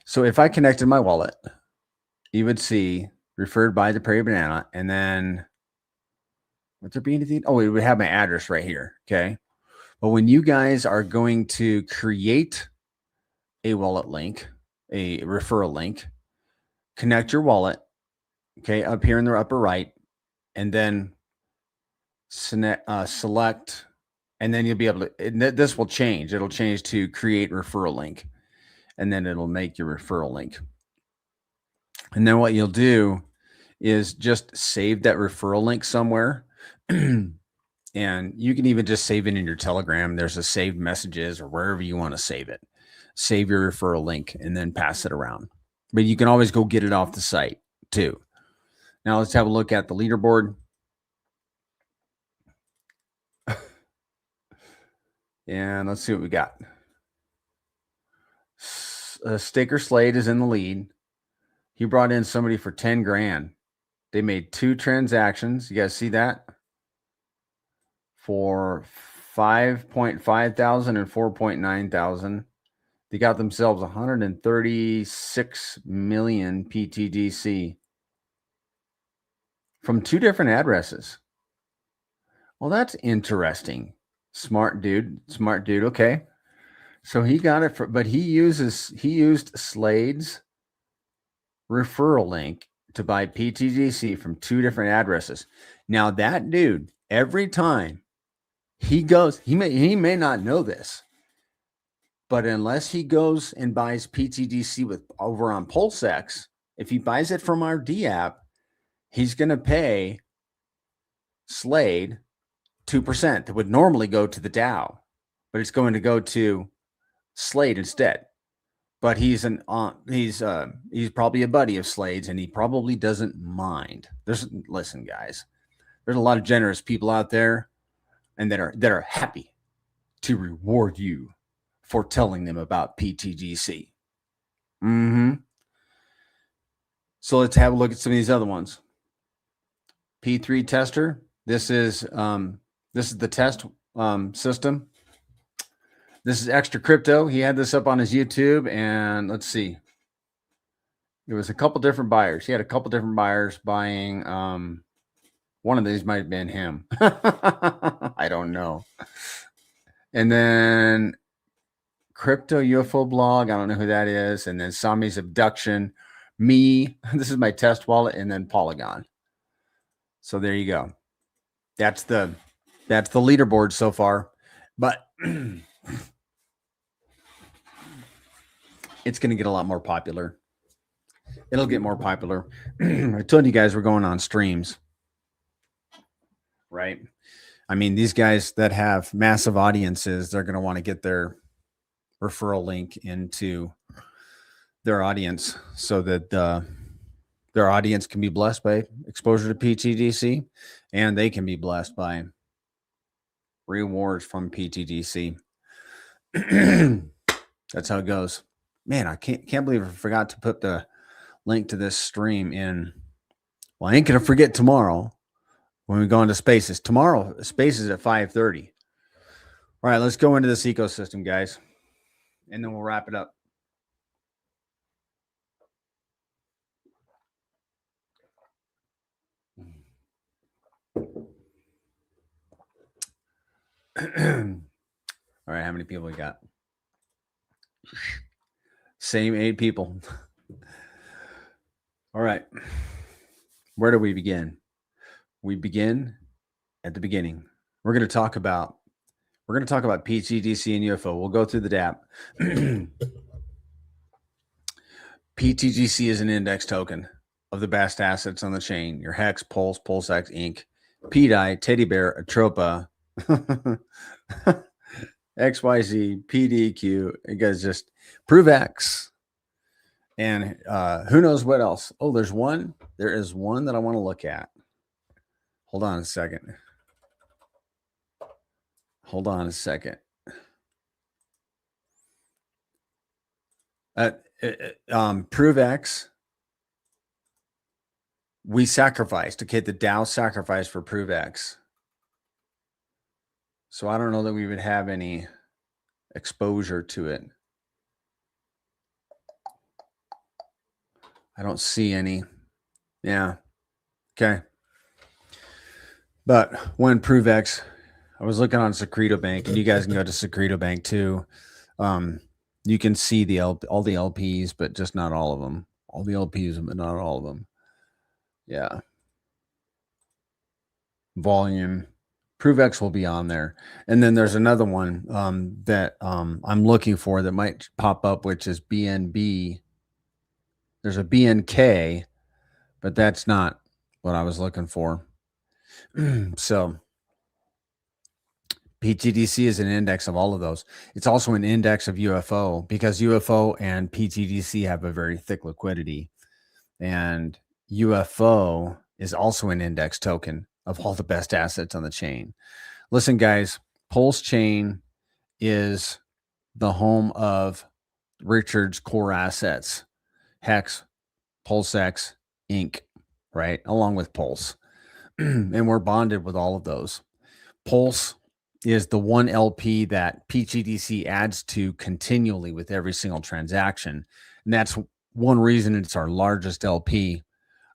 So if I connected my wallet, you would see referred by the Prairie Banana, and then would there be anything? Oh, it would have my address right here. Okay. But when you guys are going to create a wallet link, a referral link, connect your wallet, okay, up here in the upper right, and then select, and then you'll be able to, this will change. It'll change to create referral link, and then it'll make your referral link. And then what you'll do is just save that referral link somewhere. And you can even just save it in your Telegram. There's a saved messages or wherever you want to save it. Save your referral link and then pass it around. But you can always go get it off the site too. Now let's have a look at the leaderboard. And let's see what we got. Staker Slade is in the lead. He brought in somebody for 10 grand. They made 2 transactions. You guys see that? For 5.5 thousand and 4.9 thousand. They got themselves 136 million pTGC from 2 different addresses. Well, that's interesting. Smart dude. Okay. So he got it but he used Slade's referral link to buy pTGC from 2 different addresses. Now that dude, every time he goes, he may not know this, but unless he goes and buys pTGC over on PulseX, if he buys it from our D app, he's going to pay Slade 2% that would normally go to the DAO, but it's going to go to Slade instead. But he's probably a buddy of Slade's, and he probably doesn't mind. Listen, guys, there's a lot of generous people out there, and that are happy to reward you for telling them about pTGC. So let's have a look at some of these other ones. P3 tester. This is the test system. This is Extra Crypto. He had this up on his YouTube, and let's see. It was a couple different buyers. He had a couple different buyers buying. One of these might have been him. I don't know. And then Crypto UFO blog. I don't know who that is. And then Sami's abduction. Me. This is my test wallet, and then Polygon. So there you go. That's the leaderboard so far. But it's going to get a lot more popular. It'll get more popular. I told you guys we're going on streams, right? I mean, these guys that have massive audiences, they're going to want to get their referral link into their audience so that their audience can be blessed by exposure to pTGC, and they can be blessed by rewards from pTGC. That's how it goes. Man, I can't believe I forgot to put the link to this stream in Well, I ain't going to forget tomorrow when we go into spaces. Tomorrow, spaces at 5:30. All right, let's go into this ecosystem, guys, and then we'll wrap it up. All right, how many people we got? Same 8 people. All right. Where do we begin? We begin at the beginning. We're going to talk about pTGC and UFO. We'll go through the DApp. pTGC is an index token of the best assets on the chain. Your Hex, Pulse, PulseX, Inc., PDI, Teddy Bear, Atropa, XYZ, PDQ. You guys just prove X. And who knows what else? Oh, there's one. There is one that I want to look at. Hold on a second. Prove X. We sacrificed. Okay, the DAO sacrificed for Prove X. So I don't know that we would have any exposure to it. I don't see any. Yeah. Okay. But when Prove X, I was looking on Secreto Bank, and you guys can go to Secreto Bank too. You can see all the LPs, but just not all of them. All the LPs, but not all of them. Yeah. Volume. ProveX will be on there. And then there's another one that I'm looking for that might pop up, which is BNB. There's a BNK, but that's not what I was looking for. So pTGC is an index of all of those. It's also an index of UFO because UFO and pTGC have a very thick liquidity. And UFO is also an index token of all the best assets on the chain. Listen, guys, PulseChain is the home of Richard's core assets, Hex, PulseX, Inc., right? Along with Pulse. And we're bonded with all of those. Pulse is the one LP that pTGC adds to continually with every single transaction. And that's one reason it's our largest LP.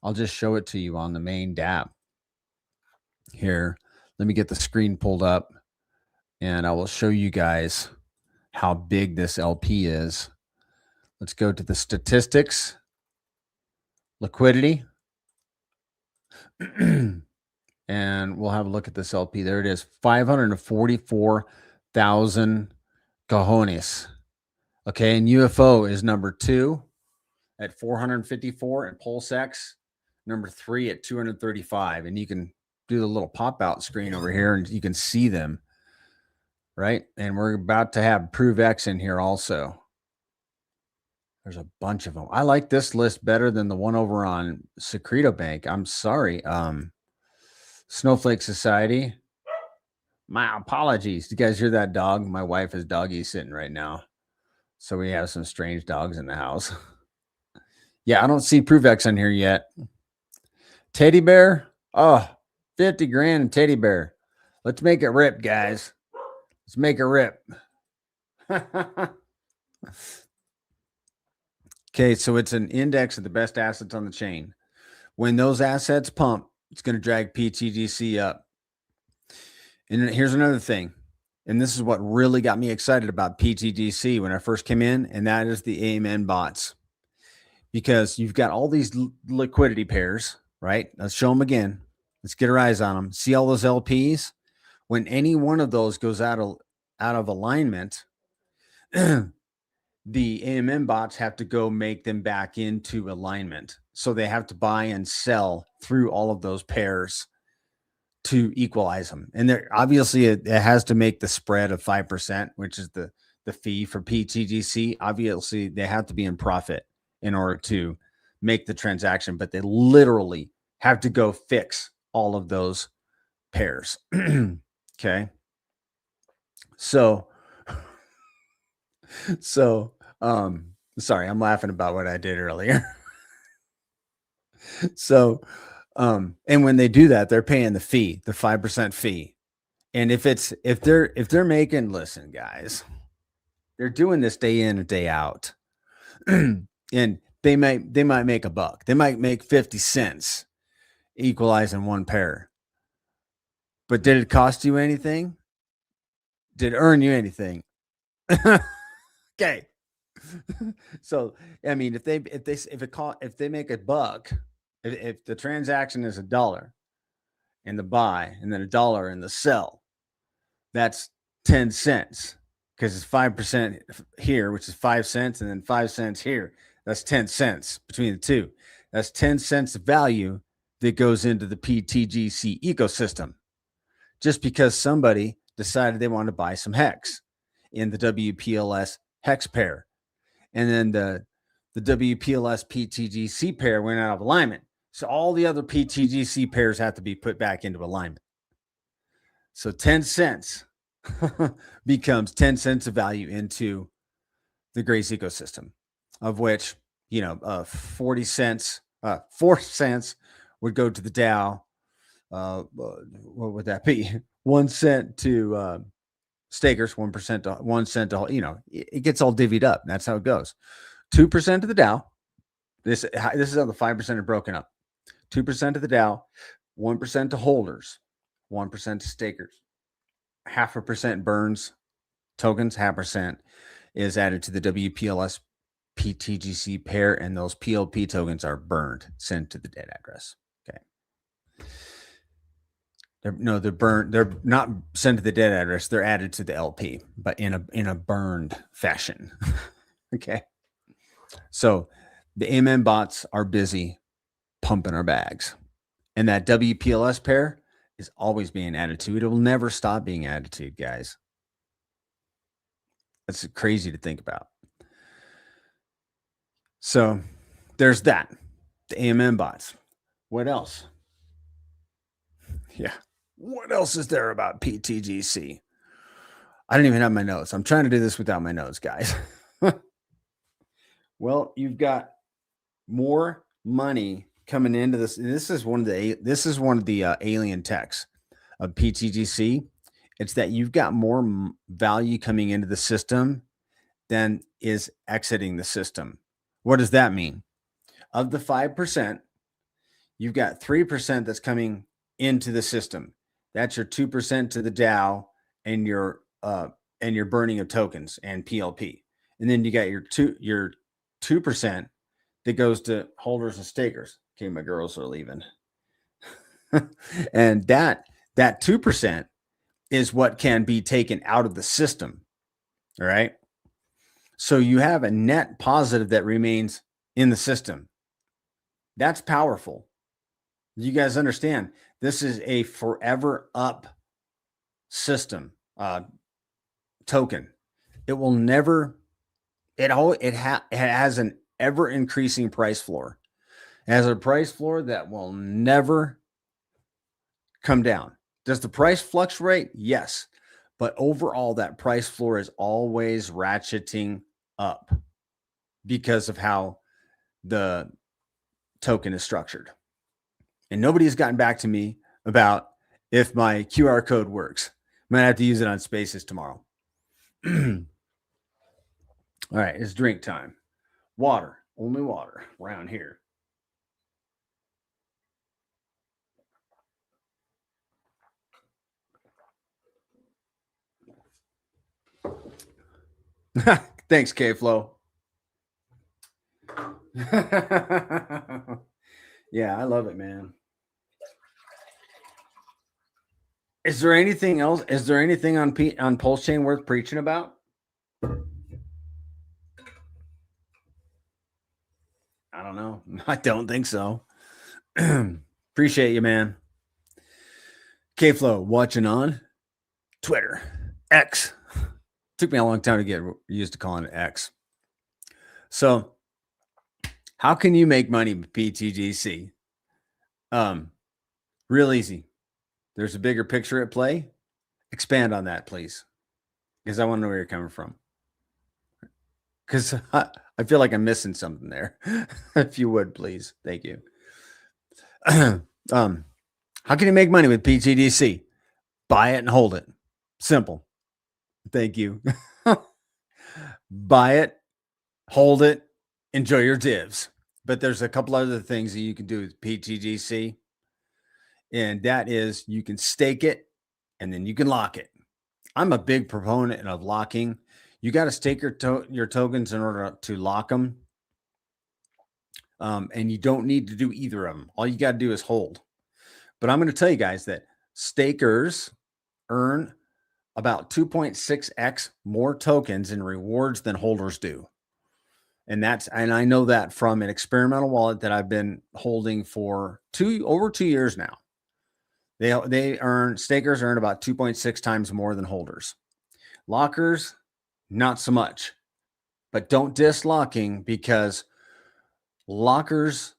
I'll just show it to you on the main DApp. Here, let me get the screen pulled up and I will show you guys how big this LP is. Let's go to the statistics, liquidity, and we'll have a look at this LP. There it is, 544,000 cojones. Okay, and UFO is number 2 at 454, and PulseX number 3 at 235. And you can do the little pop out screen over here and you can see them, right? And we're about to have Prove X in here also. There's a bunch of them. I like this list better than the one over on Secreto Bank. I'm sorry. Snowflake Society. My apologies. You guys hear that dog? My wife is doggy sitting right now. So we have some strange dogs in the house. Yeah, I don't see Prove X on here yet. Teddy Bear. Oh, 50 grand in Teddy Bear. Let's make it rip, guys. Let's make it rip. Okay, so it's an index of the best assets on the chain. When those assets pump, it's going to drag pTGC up. And here's another thing. And this is what really got me excited about pTGC when I first came in, and that is the AMN bots. Because you've got all these liquidity pairs, right? Let's show them again. Let's get our eyes on them. See all those LPs? When any one of those goes out of alignment, the AMN bots have to go make them back into alignment. So they have to buy and sell through all of those pairs to equalize them. And there obviously it has to make the spread of 5%, which is the fee for pTGC. Obviously, they have to be in profit in order to make the transaction, but they literally have to go fix all of those pairs. Okay. So sorry, I'm laughing about what I did earlier. So And when they do that, they're paying the fee, the 5% fee. And if they're making, listen, guys, they're doing this day in and day out. And they might make a buck. They might make 50 cents equalizing one pair. But did it cost you anything? Did it earn you anything? Okay. So, I mean, if they make a buck, if the transaction is $1 in the buy and then $1 in the sell, that's 10 cents because it's 5% here, which is 5 cents, and then 5 cents here. That's 10 cents between the two. That's 10 cents of value that goes into the pTGC ecosystem just because somebody decided they wanted to buy some hex in the WPLS hex pair. And then the WPLS pTGC pair went out of alignment. So all the other pTGC pairs have to be put back into alignment. So 10 cents becomes 10 cents of value into the Grace ecosystem, of which, 40 cents, 4 cents would go to the DAO. What would that be? 1 cent to stakers, 1% to 1 cent to, it gets all divvied up. That's how it goes. 2% to the DAO. This is how the 5% are broken up. 2% to the DAO, 1% to holders, 1% to stakers. 0.5% burns tokens, 0.5% is added to the WPLS pTGC pair, and those PLP tokens are burned, sent to the dead address. Okay. They're burned. They're not sent to the dead address. They're added to the LP, but in a burned fashion. Okay. So the AMM bots are busy pumping our bags, and that WPLS pair is always being added to. It will never stop being added to, guys. That's crazy to think about. So there's that. The AMM bots. What else? Yeah. What else is there about pTGC? I don't even have my notes. I'm trying to do this without my notes, guys. Well, you've got more money coming into this. This is one of the alien techs of pTGC. It's that you've got more value coming into the system than is exiting the system. What does that mean? Of the 5%, you've got 3% that's coming into the system. That's your 2% to the DAO and your burning of tokens and PLP. And then you got your 2% that goes to holders and stakers. Okay, my girls are leaving. And that 2% is what can be taken out of the system. All right. So you have a net positive that remains in the system. That's powerful. You guys understand this is a forever up system token. It will never, it has an ever increasing price floor. It has a price floor that will never come down. Does the price fluctuate? Yes. But overall, that price floor is always ratcheting up because of how the token is structured. And nobody has gotten back to me about if my QR code works. I'm going to have to use it on Spaces tomorrow. All right, it's drink time. Water, only water around here. Thanks, K-Flow. Yeah, I love it, man. Is there anything else? Is there anything on PulseChain worth preaching about? I don't know. I don't think so. Appreciate you, man. K-Flow watching on Twitter, X. Took me a long time to get used to calling it X. So, how can you make money with pTGC? Real easy. There's a bigger picture at play. Expand on that, please, because I want to know where you're coming from. Because I feel like I'm missing something there. If you would, please. Thank you. How can you make money with pTGC? Buy it and hold it. Simple. Thank you. Buy it, hold it, enjoy your divs. But there's a couple other things that you can do with pTGC. And that is you can stake it and then you can lock it. I'm a big proponent of locking. You got to stake your tokens in order to lock them. And you don't need to do either of them. All you got to do is hold. But I'm going to tell you guys that stakers earn about 2.6x more tokens in rewards than holders do. And I know that from an experimental wallet that I've been holding for over 2 years now. Stakers earn about 2.6 times more than holders. Lockers, not so much. But don't diss locking, because lockers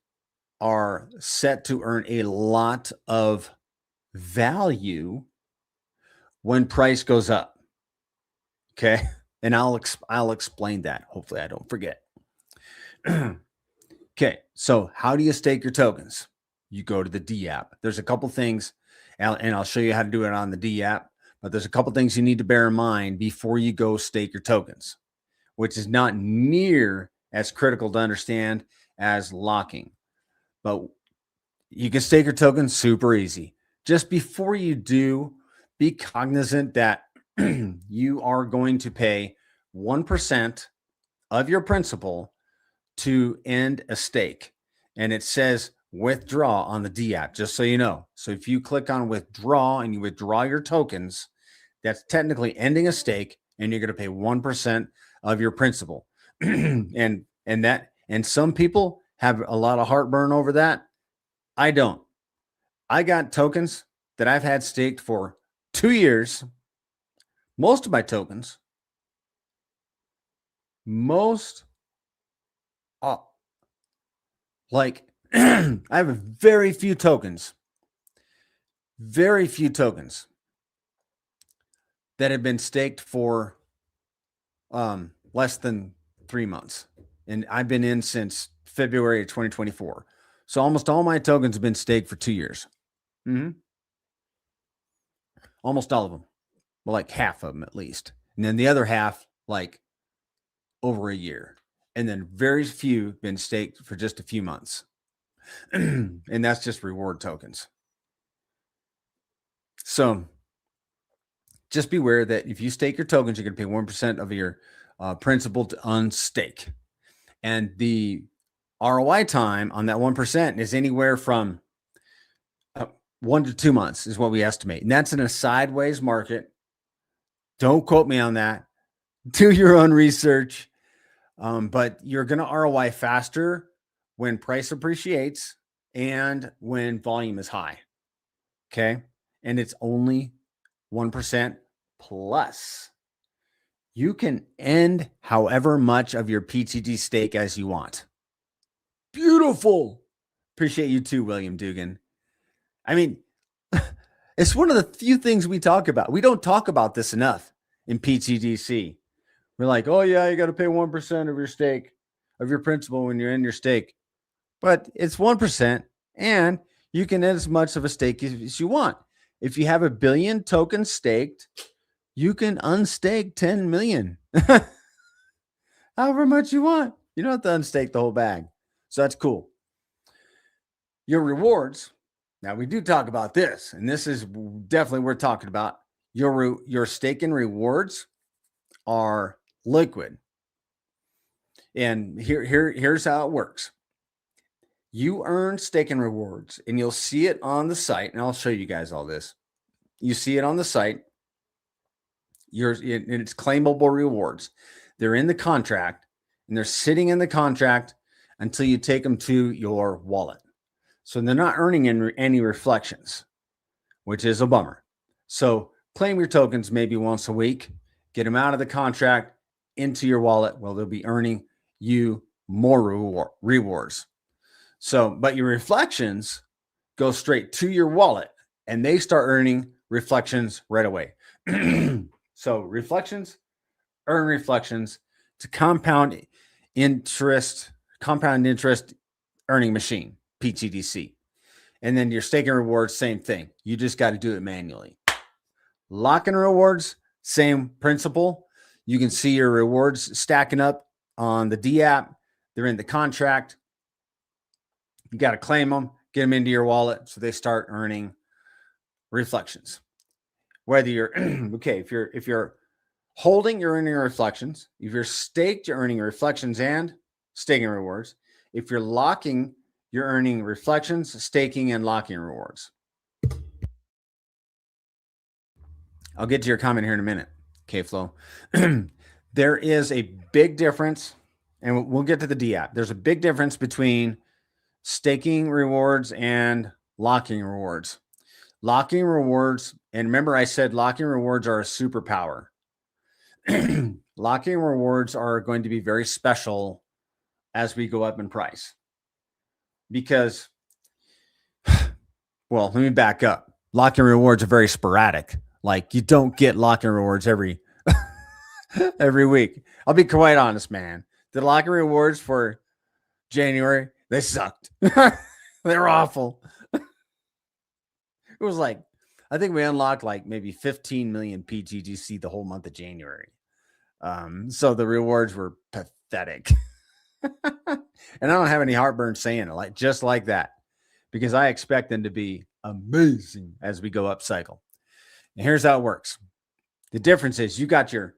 are set to earn a lot of value when price goes up. Okay. And I'll explain that. Hopefully I don't forget. Okay. So how do you stake your tokens? You go to the D app. There's a couple things, and I'll show you how to do it on the D app, but there's a couple things you need to bear in mind before you go stake your tokens, which is not near as critical to understand as locking. But you can stake your tokens super easy. Just before you do, be cognizant that you are going to pay 1% of your principal to end a stake. And it says withdraw on the D app, just so you know. So if you click on withdraw and you withdraw your tokens, that's technically ending a stake, and you're going to pay 1% of your principal. and some people have a lot of heartburn over that. I don't. I got tokens that I've had staked for 2 years. Most of my tokens, I have very few tokens that have been staked for less than 3 months. And I've been in since February of 2024. So almost all my tokens have been staked for 2 years. Almost all of them. Well, like half of them at least. And then the other half, like over a year. And then very few been staked for just a few months. And that's just reward tokens. So just beware that if you stake your tokens, you're going to pay 1% of your principal to unstake. And the ROI time on that 1% is anywhere from 1 to 2 months is what we estimate. And that's in a sideways market. Don't quote me on that. Do your own research. But you're going to ROI faster when price appreciates and when volume is high. Okay. And it's only 1% plus. You can end however much of your PTG stake as you want. Beautiful. Appreciate you too, William Dugan. I mean, it's one of the few things we talk about. We don't talk about this enough in pTGC. We're like, oh yeah, you got to pay 1% of your stake, of your principal when you're in your stake. But it's 1%, and you can end as much of a stake as you want. If you have 1 billion tokens staked, you can unstake 10 million. However much you want. You don't have to unstake the whole bag. So that's cool. Your rewards. Now we do talk about this, and this is definitely we're talking about. Your stake and rewards are liquid. And here's how it works. You earn stake and rewards, and you'll see it on the site, and I'll show you guys all this. You see it on the site. It's claimable rewards. They're in the contract, and they're sitting in the contract until you take them to your wallet. So they're not earning any reflections, which is a bummer. So claim your tokens maybe once a week, get them out of the contract into your wallet. Well, they'll be earning you more rewards. So, but your reflections go straight to your wallet, and they start earning reflections right away. So reflections, earn reflections. It's a compound interest earning machine, pTGC. And then your staking rewards, same thing. You just got to do it manually. Lock-in rewards, same principle. You can see your rewards stacking up on the D app. They're in the contract. You got to claim them, get them into your wallet so they start earning reflections. Whether you're okay, if you're holding, you're earning reflections. If you're staked, you're earning reflections and staking rewards. If you're locking, you're earning reflections, staking, and locking rewards. I'll get to your comment here in a minute, K-Flow. There is a big difference, and we'll get to the D app. There's a big difference between staking rewards and locking rewards. Locking rewards, and remember I said locking rewards are a superpower. Locking rewards are going to be very special as we go up in price. Because, well, let me back up. Locking rewards are very sporadic. Like you don't get locking rewards every week. I'll be quite honest, man. The locking rewards for January, they sucked. They're awful. It was like, I think we unlocked like maybe 15 million pTGC the whole month of January. So the rewards were pathetic. And I don't have any heartburn saying it, like just like that, because I expect them to be amazing as we go up cycle. And here's how it works. The difference is you got your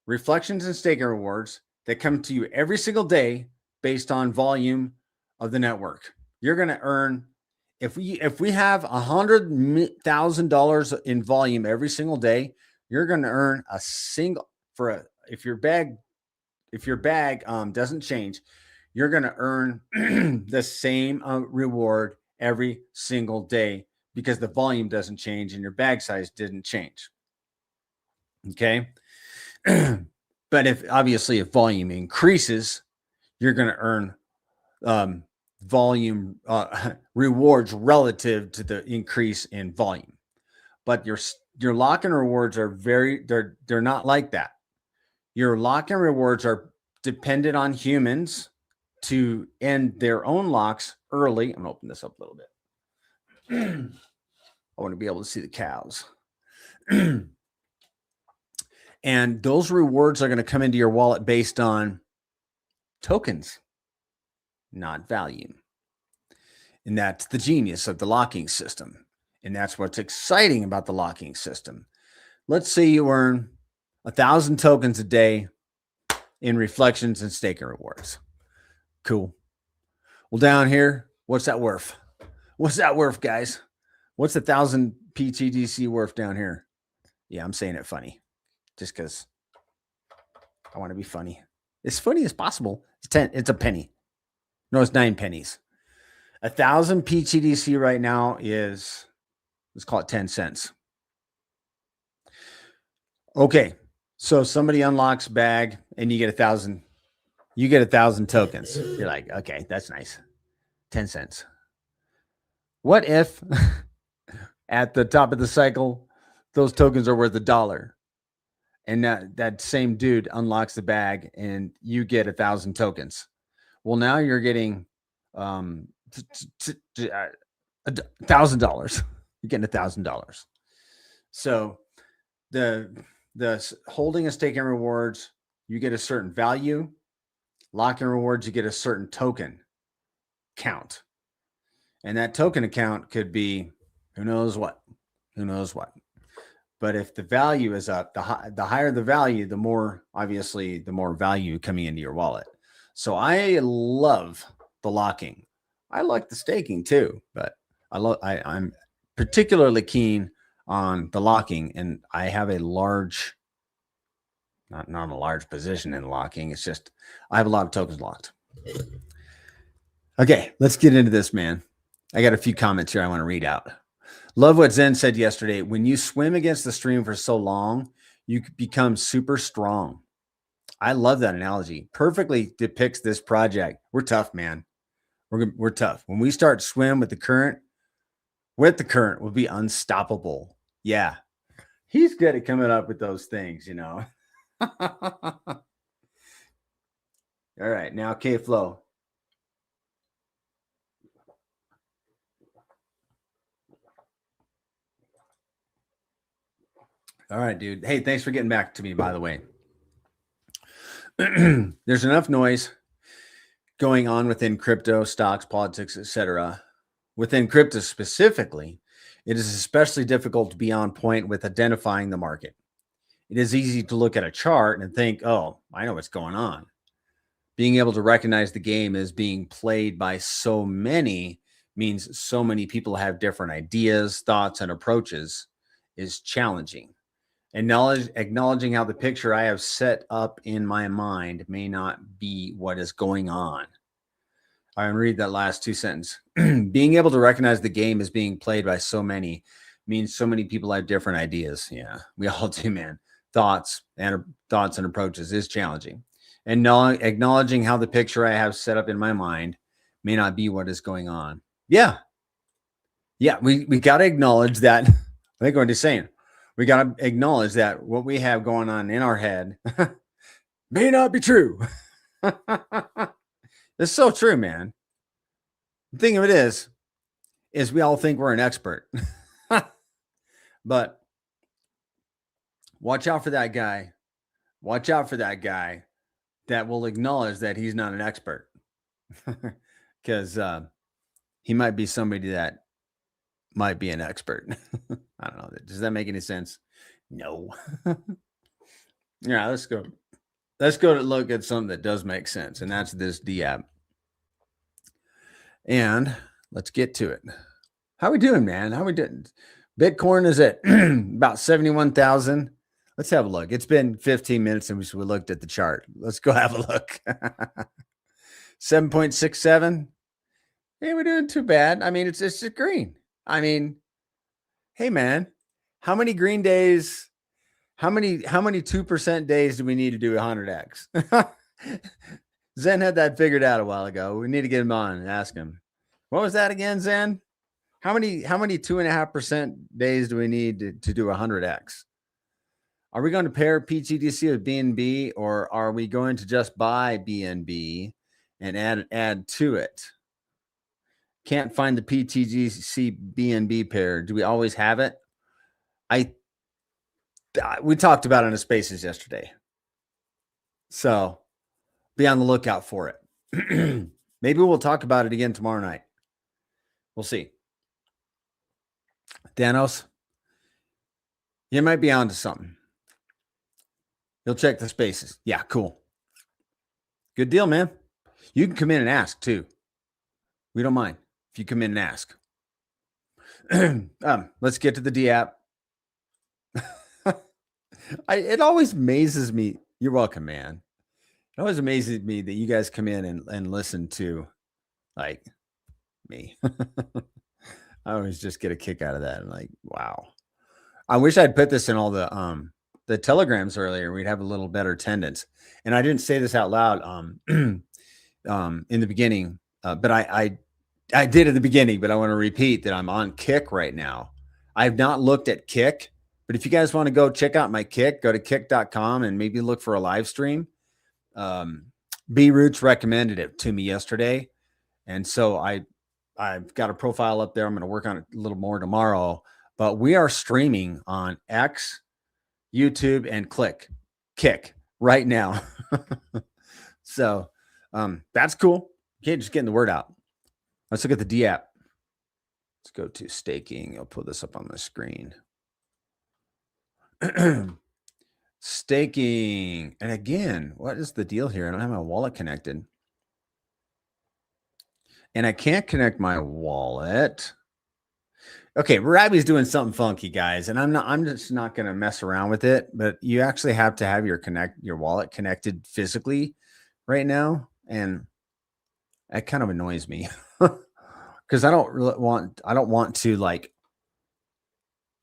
reflections and staking rewards that come to you every single day based on volume of the network. You're going to earn, if we have $100,000 in volume every single day, you're going to earn a single if your bag doesn't change, you're going to earn the same reward every single day because the volume doesn't change and your bag size didn't change. Okay. But if volume increases, you're going to earn volume rewards relative to the increase in volume. But your lock-in rewards are they're not like that. Your lock-in rewards are dependent on humans to end their own locks early. I'm going to open this up a little bit. I want to be able to see the cows. And those rewards are going to come into your wallet based on tokens, not value. And that's the genius of the locking system. And that's what's exciting about the locking system. Let's say you earn 1,000 tokens a day in reflections and staking rewards. Cool. Well, down here, what's that worth? What's that worth, guys? What's 1,000 pTGC worth down here? Yeah, I'm saying it funny just because I want to be funny. As funny as possible. It's a penny. No, it's 9 pennies. 1,000 pTGC right now is, let's call it 10 cents. Okay. So somebody unlocks bag and you get 1,000. You get 1,000 tokens. You're like, okay, that's nice. 10 cents. What if at the top of the cycle, those tokens are worth $1? And that same dude unlocks the bag and you get 1,000 tokens. Well, now you're getting $1,000. You're getting $1,000. So the holding and staking rewards, you get a certain value. Lock-in rewards, you get a certain token count. And that token account could be who knows what. But if the value is up, the higher the value, the more, obviously, the more value coming into your wallet. So I love the locking. I like the staking too, but I'm particularly keen on the locking, and I have a large, not a large position in locking. It's just I have a lot of tokens locked. Okay, let's get into this, man. I got a few comments here I want to read out. Love what Zen said yesterday. When you swim against the stream for so long, you become super strong. I love that analogy. Perfectly depicts this project. We're tough, man. We're tough. When we start swim with the current, we'll be unstoppable. Yeah. He's good at coming up with those things, you know. All right. Now, K-Flow. All right, dude. Hey, thanks for getting back to me, by the way. There's enough noise going on within crypto, stocks, politics, etc. Within crypto specifically, it is especially difficult to be on point with identifying the market. It is easy to look at a chart and think, oh, I know what's going on. Being able to recognize the game as being played by so many means so many people have different ideas, thoughts, and approaches is challenging. Acknowledging how the picture I have set up in my mind may not be what is going on. I'm going to read that last two sentences. Being able to recognize the game as being played by so many means so many people have different ideas. Yeah, we all do, man. Thoughts and approaches is challenging. And acknowledging how the picture I have set up in my mind may not be what is going on. Yeah. Yeah, we got to acknowledge that. I think what he's saying. We got to acknowledge that what we have going on in our head may not be true. It's so true, man. The thing of it is we all think we're an expert. But watch out for that guy. Watch out for that guy that will acknowledge that he's not an expert. Because he might be somebody that might be an expert. I don't know. Does that make any sense? No. Yeah, let's go. Let's go to look at something that does make sense, and that's this DApp. And let's get to it. How we doing, man? How we doing? Bitcoin is at about 71,000. Let's have a look. It's been 15 minutes since we looked at the chart. Let's go have a look. 7.67. Hey, we're doing too bad. I mean, it's just green. I mean, hey, man, how many green days? How many 2% days do we need to do 100x? Zen had that figured out a while ago. We need to get him on and ask him. What was that again, Zen? How many 2.5% days do we need to do 100x? Are we going to pair pTGC with BNB, or are we going to just buy BNB and add to it? Can't find the pTGC BNB pair. Do we always have it? We talked about it in the spaces yesterday. So be on the lookout for it. Maybe we'll talk about it again tomorrow night. We'll see. Danos, you might be onto something. You'll check the spaces. Yeah, cool. Good deal, man. You can come in and ask too. We don't mind if you come in and ask. Let's get to the DApp. It always amazes me. You're welcome, man. It always amazes me that you guys come in and listen to like me. I always just get a kick out of that. I'm like, wow. I wish I'd put this in all the telegrams earlier. We'd have a little better attendance. And I didn't say this out loud in the beginning, but I did at the beginning, but I want to repeat that I'm on Kick right now. I've not looked at Kick, but if you guys want to go check out my Kick, go to kick.com and maybe look for a live stream. B Roots recommended it to me yesterday. And so I've got a profile up there. I'm going to work on it a little more tomorrow, but we are streaming on X, YouTube, and Kick right now. So that's cool. Okay, just getting the word out. Let's look at the DApp. Let's go to staking. I'll put this up on the screen. Staking. And again, what is the deal here? I don't have my wallet connected. And I can't connect my wallet. Okay, Rabbi's doing something funky, guys, and I'm just not going to mess around with it, but you actually have to have your wallet connected physically right now, and that kind of annoys me. Because I don't want to like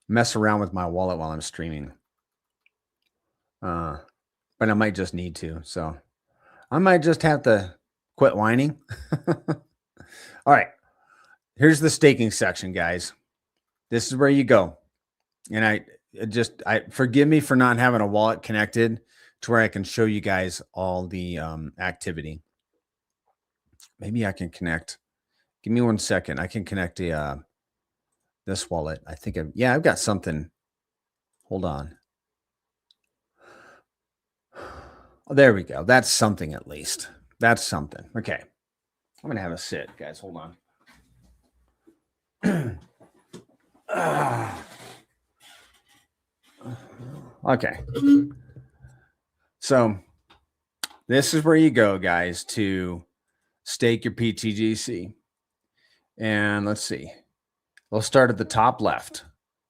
mess around with my wallet while I'm streaming. But I might just need to. So I might just have to quit whining. All right. Here's the staking section, guys. This is where you go. And I forgive me for not having a wallet connected to where I can show you guys all the activity. Maybe I can connect. Give me 1 second. I can connect this wallet. I think I've got something. Hold on. There we go. That's something at least. That's something. Okay. I'm going to have a sit, guys. Hold on. Okay. So this is where you go, guys, to stake your pTGC. And let's see. We'll start at the top left.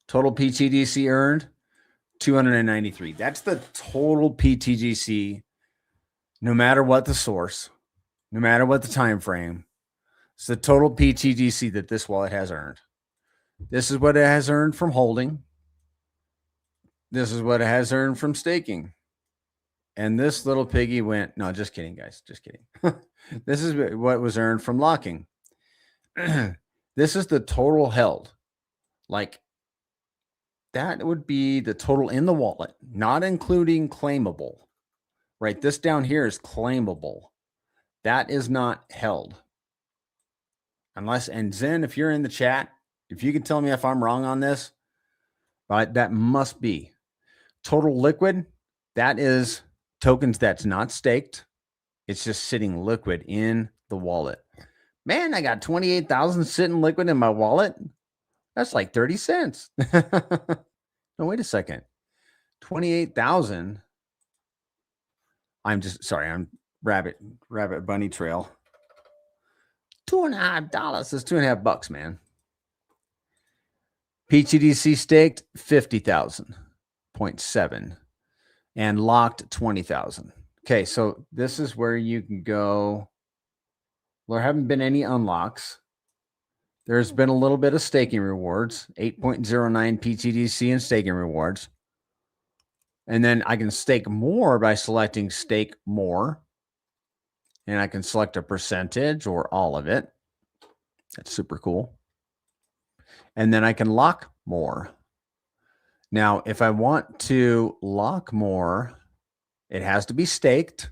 Total pTGC earned 293. That's the total pTGC, no matter what the source, no matter what the time frame. It's the total pTGC that this wallet has earned. This is what it has earned from holding. This is what it has earned from staking. And this little piggy went, no, just kidding, guys. Just kidding. This is what was earned from locking. This is the total held. Like, that would be the total in the wallet, not including claimable. Right? This down here is claimable. That is not held. Unless, and Zen, if you're in the chat, if you can tell me if I'm wrong on this, but that must be total liquid. That is tokens that's not staked. It's just sitting liquid in the wallet. Man, I got 28,000 sitting liquid in my wallet. That's like 30 cents. No, wait a second. 28,000. I'm just sorry. I'm rabbit bunny trail. $2.50 is $2.50, man. pTGC staked 50,000.7 and locked 20,000. Okay, so this is where you can go. There haven't been any unlocks. There's been a little bit of staking rewards, 8.09 pTGC in staking rewards. And then I can stake more by selecting stake more. And I can select a percentage or all of it. That's super cool. And then I can lock more. Now, if I want to lock more, it has to be staked.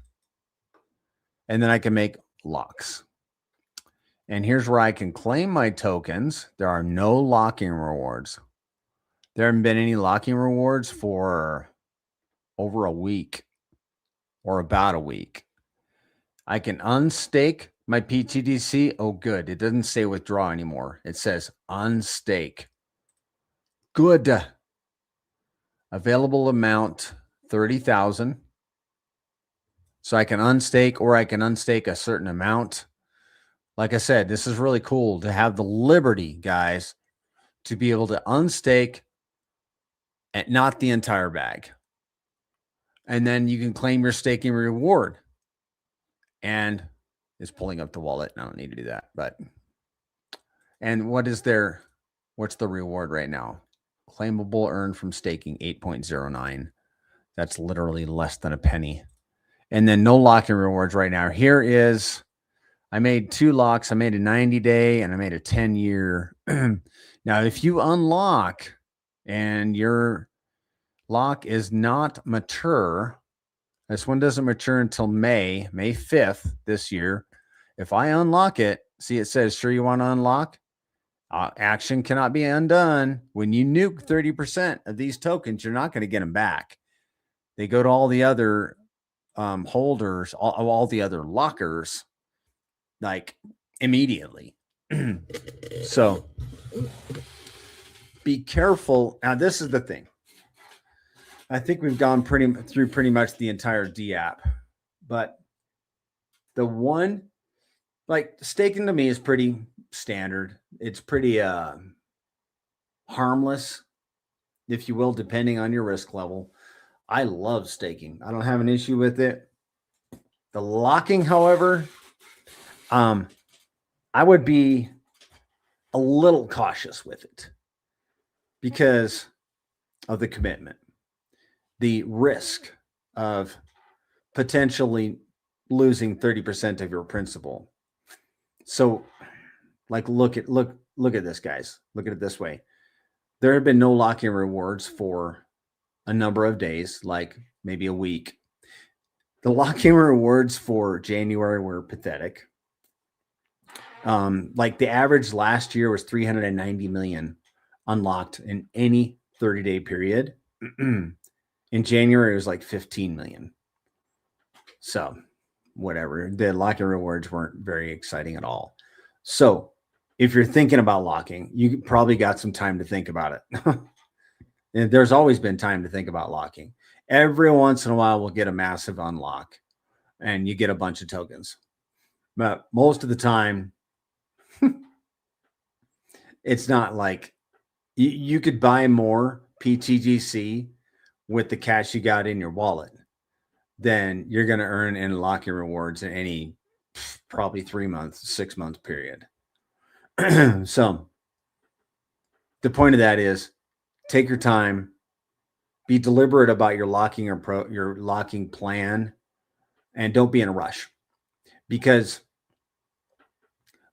And then I can make locks. And here's where I can claim my tokens. There are no locking rewards. There haven't been any locking rewards for over a week or about a week. I can unstake my pTGC. Oh, good. It doesn't say withdraw anymore. It says unstake. Good. Available amount, 30,000. So I can unstake or I can unstake a certain amount. Like I said, this is really cool to have the liberty, guys, to be able to unstake and not the entire bag. And then you can claim your staking reward. And it's pulling up the wallet. I don't need to do that. But, and what's the reward right now? Claimable earned from staking 8.09. That's literally less than a penny. And then no locking rewards right now. Here is, I made 2 locks. I made a 90-day and I made a 10-year. Now, if you unlock and your lock is not mature, this one doesn't mature until May 5th this year. If I unlock it, see, it says, sure you want to unlock? Action cannot be undone. When you nuke 30% of these tokens, you're not going to get them back. They go to all the other holders, all the other lockers, like immediately. So be careful. Now, this is the thing. I think we've gone through pretty much the entire D app, but the one, like, staking to me is pretty standard. It's pretty harmless, if you will, depending on your risk level. I love staking. I don't have an issue with it. The locking, however, I would be a little cautious with it because of the commitment, the risk of potentially losing 30% of your principal. So, like, look at this, guys. Look at it this way. There have been no locking rewards for a number of days, like maybe a week. The locking rewards for January were pathetic. Like the average last year was 390 million unlocked in any 30-day period. In January, it was like 15 million. So whatever, the locking rewards weren't very exciting at all. So if you're thinking about locking, you probably got some time to think about it. And there's always been time to think about locking. Every once in a while, we'll get a massive unlock and you get a bunch of tokens. But most of the time, it's not like you could buy more pTGC with the cash you got in your wallet than you're going to earn in locking rewards in any probably 3 months, 6 month period. So the point of that is take your time, be deliberate about your locking your locking plan, and don't be in a rush. Because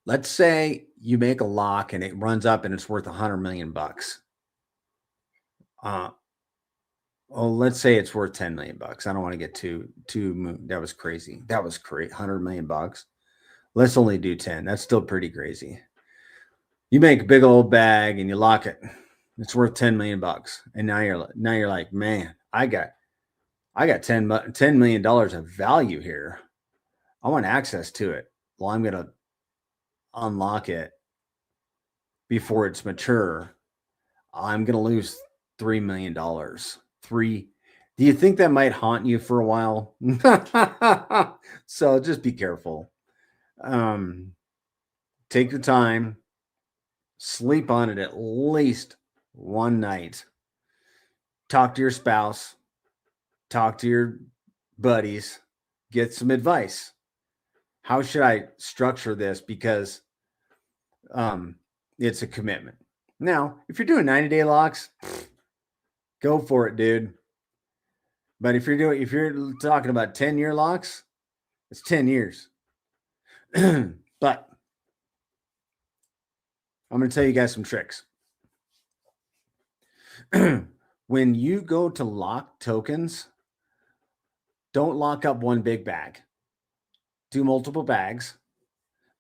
let's say you make a lock and it runs up and it's worth $100 million. Let's say it's worth $10 million. I don't want to get too that was crazy. That was crazy. $100 million. Let's only do 10. That's still pretty crazy. You make a big old bag and you lock it. It's worth $10 million. And now you're like, man, I got $10 million of value here. I want access to it. Well, I'm going to unlock it before it's mature. I'm going to lose $3 million. Do you think that might haunt you for a while? So just be careful. Take your time, sleep on it at least one night. Talk to your spouse, talk to your buddies, get some advice. How should I structure this? Because it's a commitment. Now, if you're doing 90-day locks, go for it, dude. But if you're talking about 10-year locks, it's 10 years. But I'm going to tell you guys some tricks. When you go to lock tokens, don't lock up one big bag. Do multiple bags.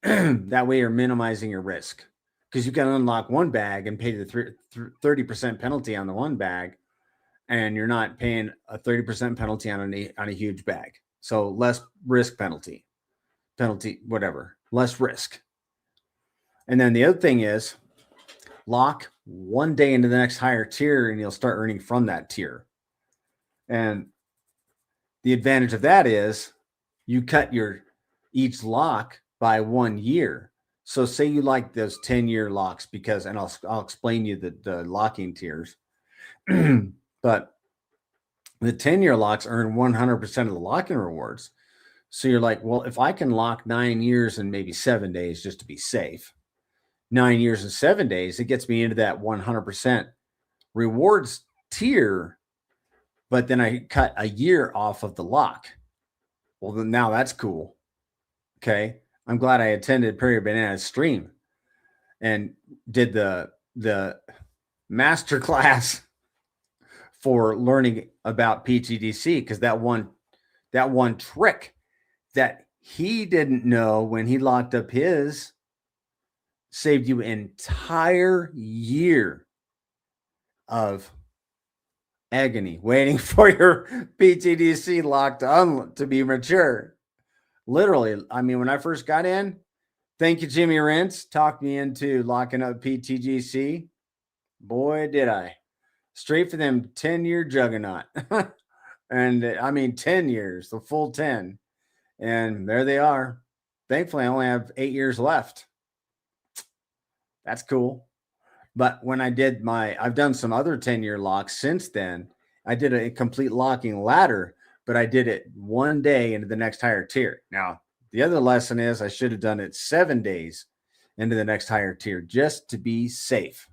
That way you're minimizing your risk, because you can unlock one bag and pay the 30% penalty on the one bag, and you're not paying a 30% penalty on a huge bag. So less risk penalty, whatever, less risk. And then the other thing is lock one day into the next higher tier and you'll start earning from that tier. And the advantage of that is you cut each lock by 1 year. So say you like those 10-year locks, because, and I'll explain you the locking tiers, but the 10-year locks earn 100% of the locking rewards. So you're like, well, if I can lock 9 years and maybe 7 days just to be safe, 9 years and 7 days, it gets me into that 100% rewards tier. But then I cut a year off of the lock. Well, then now that's cool. Okay. I'm glad I attended Prairie Banana's stream and did the masterclass for learning about pTGC, because that one trick that he didn't know when he locked up his saved you an entire year of agony waiting for your pTGC lock to be mature. Literally, I mean, when I first got in, thank you, Jimmy Rentz, talked me into locking up pTGC. Boy, did I. Straight for them 10-year juggernaut. And I mean, 10 years, the full 10. And there they are. Thankfully, I only have 8 years left. That's cool. But when I've done some other 10-year locks since then. I did a complete locking ladder, but I did it 1 day into the next higher tier. Now, the other lesson is I should have done it 7 days into the next higher tier just to be safe.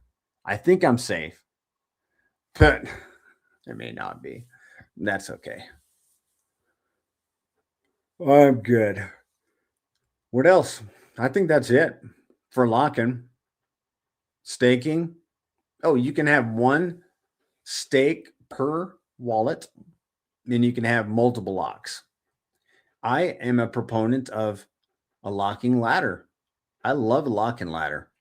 I think I'm safe, but it may not be. That's okay. I'm good. What else? I think that's it for locking. Staking. Oh, you can have one stake per wallet, and you can have multiple locks. I am a proponent of a locking ladder. I love a locking ladder.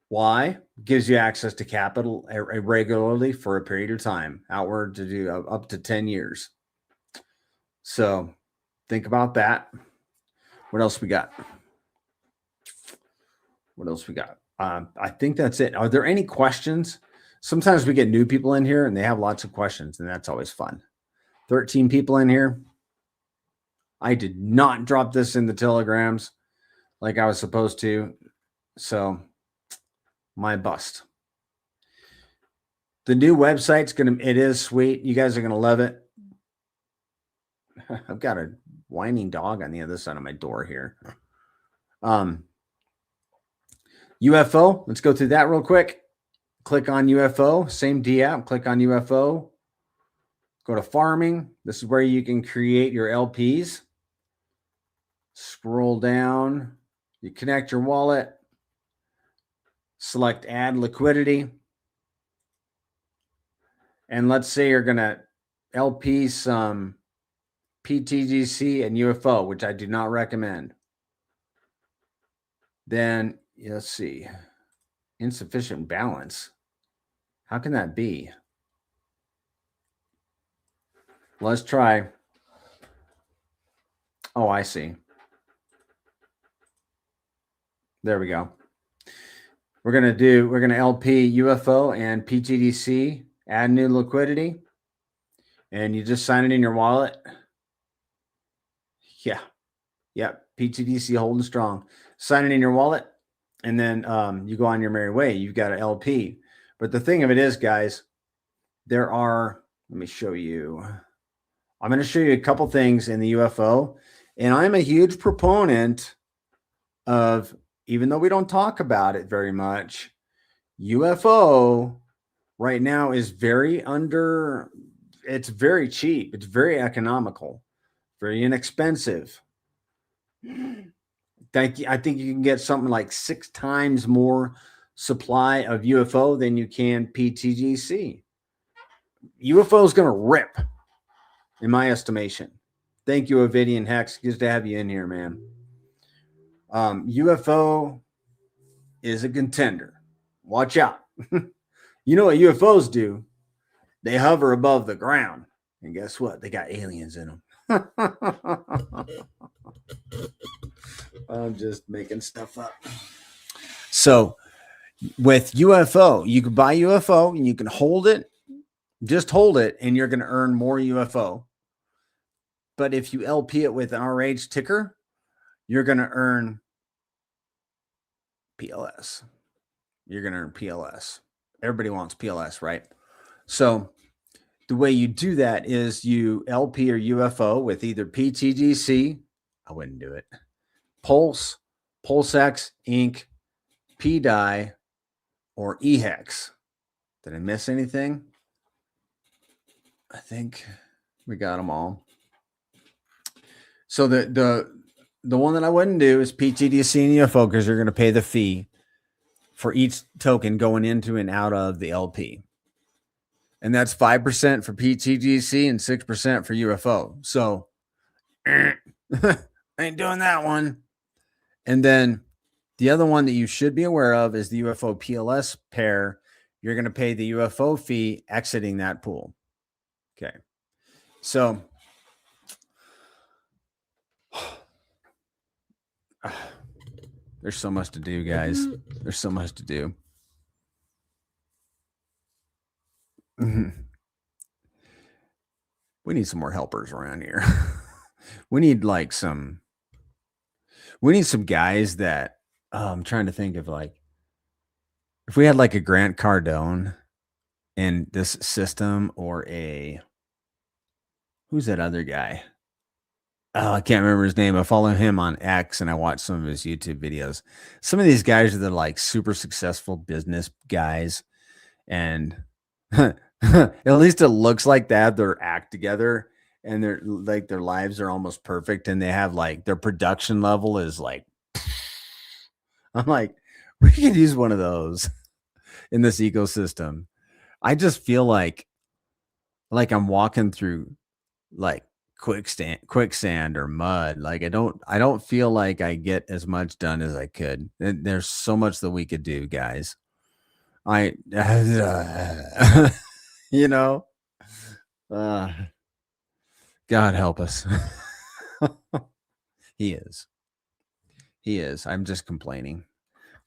Why? Gives you access to capital regularly for a period of time, outward to do up to 10 years. So think about that. What else we got? I think that's it. Are there any questions? Sometimes we get new people in here and they have lots of questions, and that's always fun. 13 people in here. I did not drop this in the telegrams like I was supposed to. So my bust. The new website's it is sweet. You guys are going to love it. I've got a whining dog on the other side of my door here. UFO, let's go through that real quick. Click on UFO, same D app, click on UFO. Go to farming. This is where you can create your LPs. Scroll down. You connect your wallet. Select add liquidity. And let's say you're going to LP some pTGC and UFO, which I do not recommend. Then let's see. Insufficient balance. How can that be? Let's try. Oh, I see. There we go. We're going to LP UFO and pTGC, add new liquidity, and you just sign it in your wallet. Yeah, pTGC holding strong. Sign it in your wallet, and then you go on your merry way. You've got an LP. But the thing of it is, guys, there are, let me show you. I'm going to show you a couple things in the UFO, and I'm a huge proponent of, even though we don't talk about it very much, UFO right now is it's very cheap. It's very economical, very inexpensive. I think you can get something like 6 times more supply of UFO than you can pTGC. UFO is going to rip, in my estimation. Thank you, Ovidian Hex. Good to have you in here, man. UFO is a contender. Watch out. You know what UFOs do? They hover above the ground. And guess what? They got aliens in them. I'm just making stuff up. So with UFO, you can buy UFO and you can hold it. Just hold it and you're going to earn more UFO. But if you LP it with an RH ticker, you're going to earn PLS. You're going to earn PLS. Everybody wants PLS, right? So the way you do that is you LP or UFO with either pTGC, I wouldn't do it, Pulse, PulseX, Inc., PDI, or eHex. Did I miss anything? I think we got them all. So the one that I wouldn't do is pTGC and UFO, because you're going to pay the fee for each token going into and out of the LP. And that's 5% for pTGC and 6% for UFO. So I ain't doing that one. And then the other one that you should be aware of is the UFO PLS pair. You're going to pay the UFO fee exiting that pool. Okay. So there's so much to do, guys. There's so much to do. We need some more helpers around here. We need some guys that I'm trying to think of, like, if we had like a Grant Cardone in this system, or who's that other guy? Oh, I can't remember his name. I follow him on X and I watch some of his YouTube videos. Some of these guys are the like super successful business guys, and at least it looks like they have their act together, and they're like, their lives are almost perfect, and they have like their production level is like, I'm like, we could use one of those in this ecosystem. I just feel like I'm walking through like quicksand or mud. Like I don't feel like I get as much done as I could. There's so much that we could do, guys. You know, God help us. He is. He is. I'm just complaining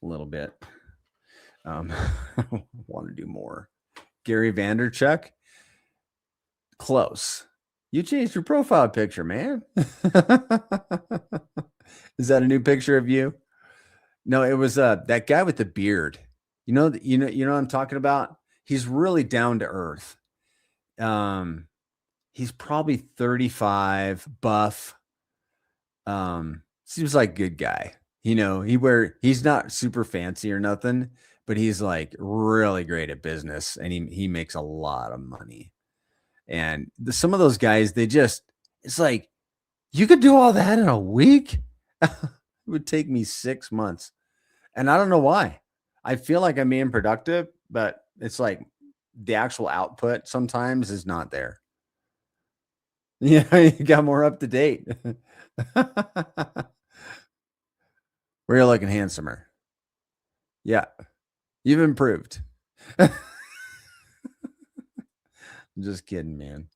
a little bit. Want to do more. Gary Vanderchuck. Close. You changed your profile picture, man. Is that a new picture of you? No, it was that guy with the beard. You know what I'm talking about? He's really down to earth. He's probably 35, buff. Seems like a good guy. He's not super fancy or nothing, but he's like really great at business, and he makes a lot of money. And some of those guys, it's like, you could do all that in a week. It would take me 6 months. And I don't know why. I feel like I'm being productive, but it's like the actual output sometimes is not there. Yeah, you got more up to date. Where you're looking handsomer. Yeah, you've improved. Just kidding, man.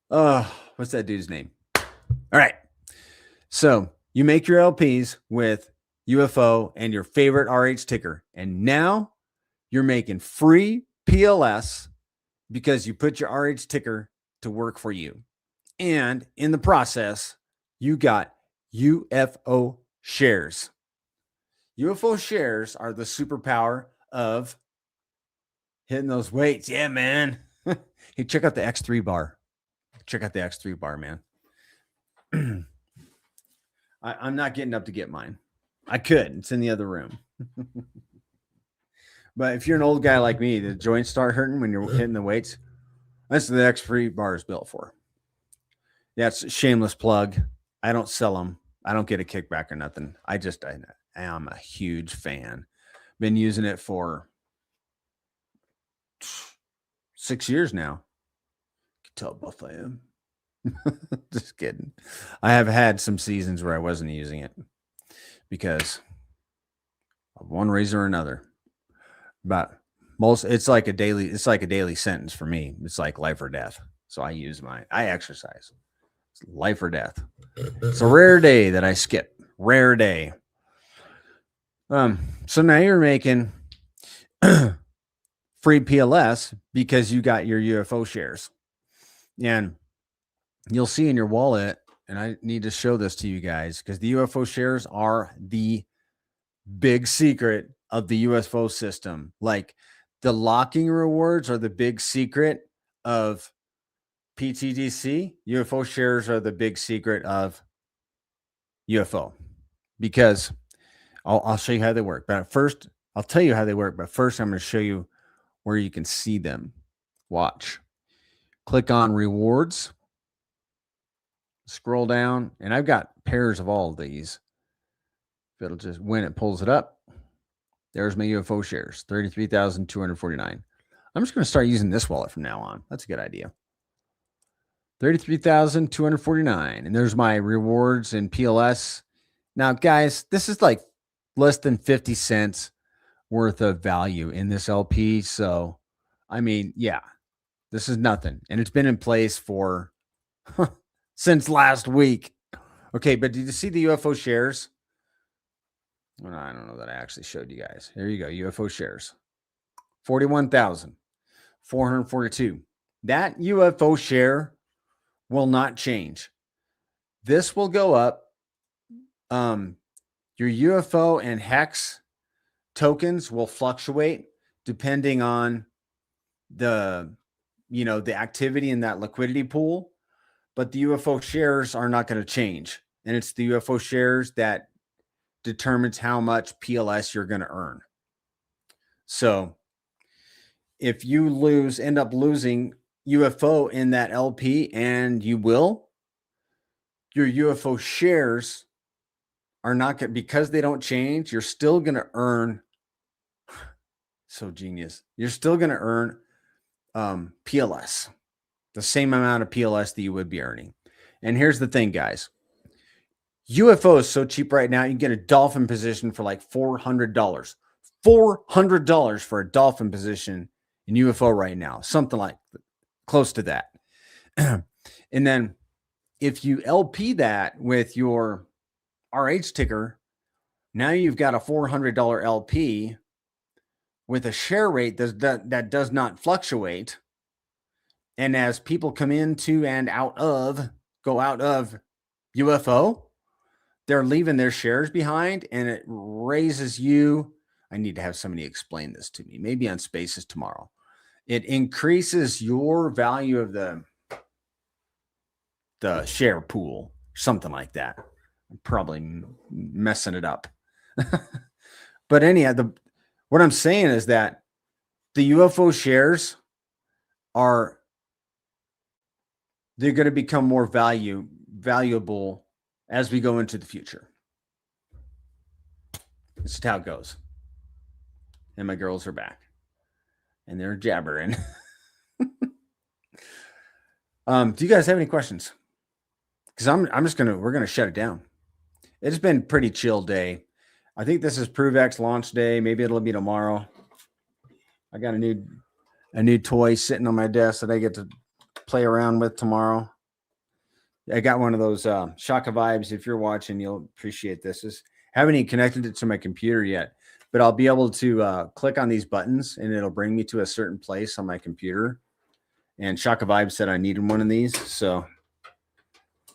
What's that dude's name? All right. So you make your LPs with UFO and your favorite RH ticker. And now you're making free PLS because you put your RH ticker to work for you. And in the process, you got UFO shares. UFO shares are the superpower of hitting those weights. Yeah, man. Hey, check out the X3 bar. Check out the X3 bar, man. I'm not getting up to get mine. I could. It's in the other room. But if you're an old guy like me, the joints start hurting when you're hitting the weights. That's what the X3 bar is built for. Yeah, it's a shameless plug. I don't sell them. I don't get a kickback or nothing. I am a huge fan. Been using it for 6 years now. You can tell both I am. Just kidding. I have had some seasons where I wasn't using it because of one reason or another. But it's like a daily sentence for me. It's like life or death. So I exercise. It's life or death. It's a rare day that I skip. Rare day. So now you're making free PLS because you got your UFO shares. And you'll see in your wallet, and I need to show this to you guys because the UFO shares are the big secret of the UFO system. Like the locking rewards are the big secret of pTGC. UFO shares are the big secret of UFO because I'll show you how they work. But first, I'll tell you how they work. But first, I'm going to show you where you can see them. Watch. Click on rewards. Scroll down, and I've got pairs of all of these. It'll just, when it pulls it up, there's my UFO shares, 33,249. I'm just going to start using this wallet from now on. That's a good idea. 33,249. And there's my rewards and PLS. Now, guys, this is like less than 50 cents worth of value in this LP. So, I mean, yeah, this is nothing. And it's been in place for since last week. Okay, but did you see the UFO shares? Well, I don't know that I actually showed you guys. Here you go, UFO shares. 41,442. That UFO share will not change. This will go up. Your UFO and hex tokens will fluctuate depending on the activity in that liquidity pool, but the UFO shares are not going to change. And it's the UFO shares that determines how much PLS you're going to earn. So if you end up losing UFO in that LP, and you will, your UFO shares are not going to, because they don't change, you're still going to earn. So genius. You're still going to earn PLS, the same amount of PLS that you would be earning. And here's the thing, guys. UFO is so cheap right now. You can get a dolphin position for like $400. $400 for a dolphin position in UFO right now. Something like close to that. And then if you LP that with your RH ticker, now you've got a $400 LP with a share rate that does not fluctuate. And as people come into and go out of UFO, they're leaving their shares behind, and it raises you. I need to have somebody explain this to me, maybe on Spaces tomorrow. It increases your value of the share pool, something like that. I'm probably messing it up. But anyhow, what I'm saying is that the UFO shares they're going to become more valuable as we go into the future. This is how it goes. And my girls are back. And they're jabbering. Do you guys have any questions? Because we're gonna shut it down. It's been a pretty chill day. I think this is ProveX launch day. Maybe it'll be tomorrow. I got a new toy sitting on my desk that I get to play around with tomorrow. I got one of those Shaka Vibes. If you're watching, you'll appreciate this. Haven't even connected it to my computer yet, but I'll be able to click on these buttons and it'll bring me to a certain place on my computer. And Shaka Vibes said I needed one of these. So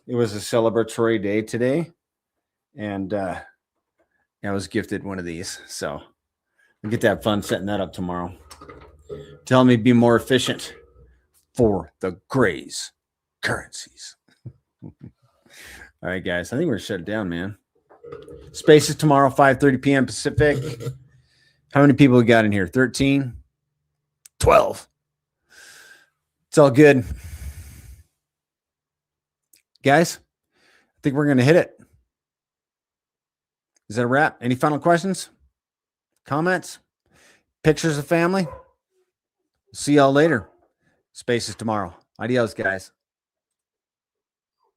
it was a celebratory day today. And I was gifted one of these. So I'll get to have fun setting that up tomorrow. Tell me be more efficient for the Grays Currencies. All right, guys. I think we're shut it down, man. Spaces tomorrow, 5:30 p.m. Pacific. How many people we got in here? 13? 12. It's all good. Guys, I think we're going to hit it. Is that a wrap? Any final questions? Comments? Pictures of family? See y'all later. Spaces tomorrow. Adios, guys.